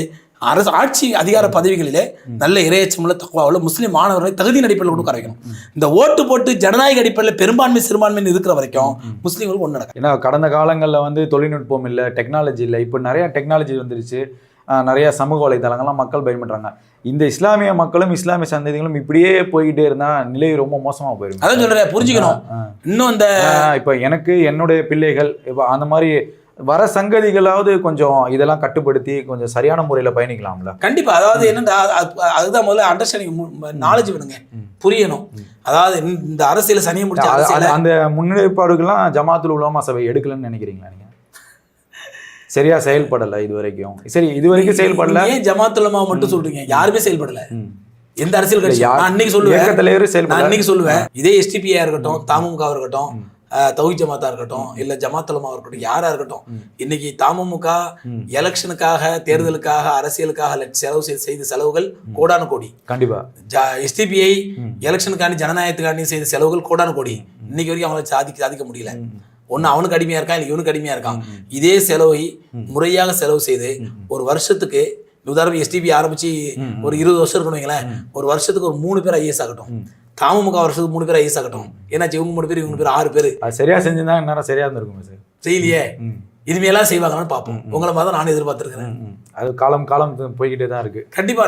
அரசு ஆட்சி அதிகார பதவிகளிலே நல்ல இறையச்சமுள்ள தக்குவாவுள்ள முஸ்லீம் மாணவர்களை தகுதியின் அடிப்படையில் கொண்டு கரைக்கணும். இந்த ஓட்டு போட்டு ஜனநாயக அடிப்படையில் பெரும்பான்மை சிறுபான்மை இருக்கிற வரைக்கும் முஸ்லீம்களுக்கு ஒன்று நடக்கும். ஏன்னா கடந்த காலங்களில் வந்து தொழில்நுட்பம் இல்லை, டெக்னாலஜி இல்லை. இப்போ நிறைய டெக்னாலஜி வந்துருச்சு, நிறைய சமூக வலைதளங்கள்லாம் மக்கள் பயன்படுறாங்க. இந்த இஸ்லாமிய மக்களும் இஸ்லாமிய சந்ததிகளும் இப்படியே போய்கிட்டே இருந்தா நிலை ரொம்ப மோசமா போயிடும். அதான் சொல்றேன், புரிஞ்சுக்கணும். இன்னும் இந்த இப்போ எனக்கு என்னுடைய பிள்ளைகள் இப்போ அந்த மாதிரி வர சங்கதிகளாவது கொஞ்சம் இதெல்லாம் கட்டுப்படுத்தி கொஞ்சம் சரியான முறையில் பயணிக்கலாம்ல. கண்டிப்பா. அதாவது என்னன்னா அதுதான் முதல்ல அண்டர்ஸ்டாண்டிங், நாலேஜ் வேணுங்க, புரியணும். அதாவது இந்த அரசியல சனியை முடிச்சு அந்த முன்னேற்பாடுகள்லாம் ஜமாத்துல் உலமா சபை எடுக்கலன்னு நினைக்கிறீங்களா நீங்க? சரியா செயல்படல இது வரைக்கும். சரி, இது வரைக்கும் செயல்படல. ஏன் ஜமாத்துல் உலமா மட்டும் சொல்றீங்க? யாருமே செயல்படல. எந்த அரசியல் கட்சி நான் அன்னைக்கு சொல்லுவேன். இதே STPA இருக்கட்டும், தமுக இருக்கட்டும், தௌஹீத் ஜமாத்தா இருக்கட்டும், இல்ல ஜமாத்துல் உலமா இருக்கட்டும், யாரா இருக்கட்டும், இன்னைக்கு தமுக எலெக்ஷனுக்காக தேர்தலுக்காக அரசியலுக்காக செய்த செலவுகள் கோடான கோடி. கண்டிப்பா. STPA எலெக்ஷனுக்காண்டி ஜனநாயகத்துக்காண்டி செய்த செலவுகள் கோடான கோடி. இன்னைக்கு வரைக்கும் அவங்களை சாதிக்க முடியல. ஒன்னு அவனுக்கு அடிமையா இருக்கான், இல்லை இவனுக்கு அடிமையா இருக்கான். இதே செலவை முறையாக செலவு செய்து ஒரு வருஷத்துக்கு உதாரணம் STPA ஆரம்பிச்சு ஒரு 20 வருஷம் இருக்கணும். ஒரு வருஷத்துக்கு ஒரு 3 பேர் IAS ஆகட்டும், தமுக வருஷத்துக்கு 3 பேர் IAS ஆகட்டும். ஏன்னாச்சு இவங்க 3 பேர் இவங்க பேர் 6 பேர். சரியா செஞ்சிருந்தா நேரம் சரியா இருந்திருக்கும் சார். செய்யலையே, இனிமேலாம் செய்வாங்கன்னு பார்ப்போம். உங்களை மாதிரி தான் நான் எதிர்பார்த்துருக்கிறேன். அது காலம் போய்கிட்டே தான் இருக்கு. கண்டிப்பா.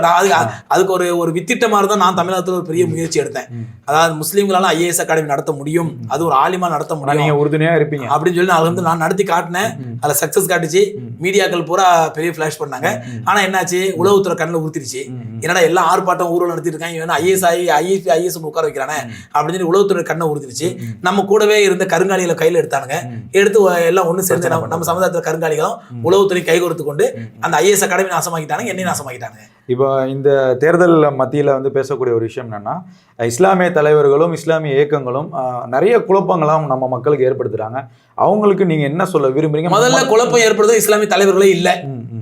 அதுக்கு ஒரு வித்திட்ட மாதிரி தான் நான் தமிழகத்தில் ஒரு பெரிய முயற்சி எடுத்தேன். அதாவது முஸ்லீம்களால IAS அகாடமி நடத்த முடியும், அது ஒரு ஆலிமா நடத்த முடியும், நீங்க உறுதுணையா இருப்பீங்க அப்படின்னு சொல்லி அது வந்து நான் நடத்தி காட்டினேன். அதுல சக்சஸ் காட்டுச்சு. மீடியாக்கள் பூரா பெரிய பிளாஷ் பண்ணாங்க. ஆனா என்னாச்சு, உளவுத்துறை கண்ணில் ஊத்திருச்சு. என்னடா எல்லாம் ஆர்ப்பாட்டம் ஊரில் நடத்திட்டு இருக்காங்க, இவன் IAS உட்கார வைக்கிறானே அப்படின்னு சொல்லி உளவுத்துறை கண்ணை ஊத்திருச்சு. நம்ம கூடவே இருந்த கருங்காலிகளை கையில எடுத்தானுங்க. எடுத்து எல்லாம் ஒண்ணு சேர்ந்து நம்ம சமுதாயத்தில் கருங்காலிகளும் உளவுத்துறை கைகோர்த்து கொண்டு அந்த IAS அகாடமி நாசமாக்கிட்டாங்க, என்னையும் நாசமாக்கிட்டாங்க. இப்போ இந்த தேர்தல் மத்தியில் வந்து பேசக்கூடிய ஒரு விஷயம் என்னன்னா, இஸ்லாமிய தலைவர்களும் இஸ்லாமிய இயக்கங்களும் நிறைய குழப்பங்களும் நம்ம மக்களுக்கு ஏற்படுத்துறாங்க. அவங்களுக்கு நீங்க என்ன சொல்ல விரும்புறீங்க? முதல்ல குழப்பம் ஏற்படுறது இஸ்லாமிய தலைவர்களே இல்லை,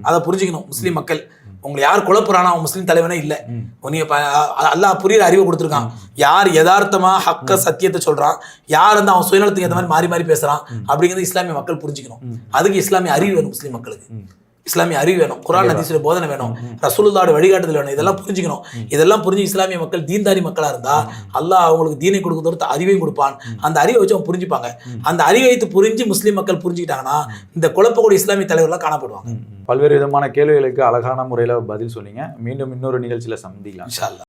அதை புரிஞ்சுக்கணும் முஸ்லீம் மக்கள். உங்களை யார் குழப்புறானா அவன் முஸ்லீம் தலைவனே இல்லை. நீங்க அல்லாஹ் புரியுற அறிவை கொடுத்துருக்கான். யார் யதார்த்தமா ஹக்க சத்தியத்தை சொல்றான், யார் வந்து அவன் சுயநலத்துக்கு ஏற்ற மாதிரி மாறி மாறி பேசுறான் அப்படிங்கிறது இஸ்லாமிய மக்கள் புரிஞ்சுக்கணும். அதுக்கு இஸ்லாமிய அறிவு வேணும். முஸ்லீம் மக்களுக்கு இஸ்லாமிய அறிவு வேணும், குர்ஆன் ஹதீஸுடைய போதனை வேணும், ரசூலுல்லாஹ்வுடைய வழிகாட்டுதல் வேணும். இதெல்லாம் புரிஞ்சுக்கணும். இதெல்லாம் புரிஞ்சு இஸ்லாமிய மக்கள் தீன்தாரி மக்களா இருந்தா அல்லாஹ் அவங்களுக்கு தீனை கொடுக்கறதோட அறிவையும் கொடுப்பான். அந்த அறிவை வச்சு அவங்க புரிஞ்சுப்பாங்க. அந்த அறிவை வைத்து புரிஞ்சு முஸ்லீம் மக்கள் புரிஞ்சுக்கிட்டாங்கன்னா இந்த குழப்பக்கூடிய இஸ்லாமிய தலைவர்கள்லாம் காணப்படுவாங்க. பல்வேறு விதமான கேள்விகளுக்கு அழகான முறையில் பதில் சொன்னீங்க. மீண்டும் இன்னொரு நிகழ்ச்சியில் சந்திக்கலாம். இன்ஷா அல்லாஹ்.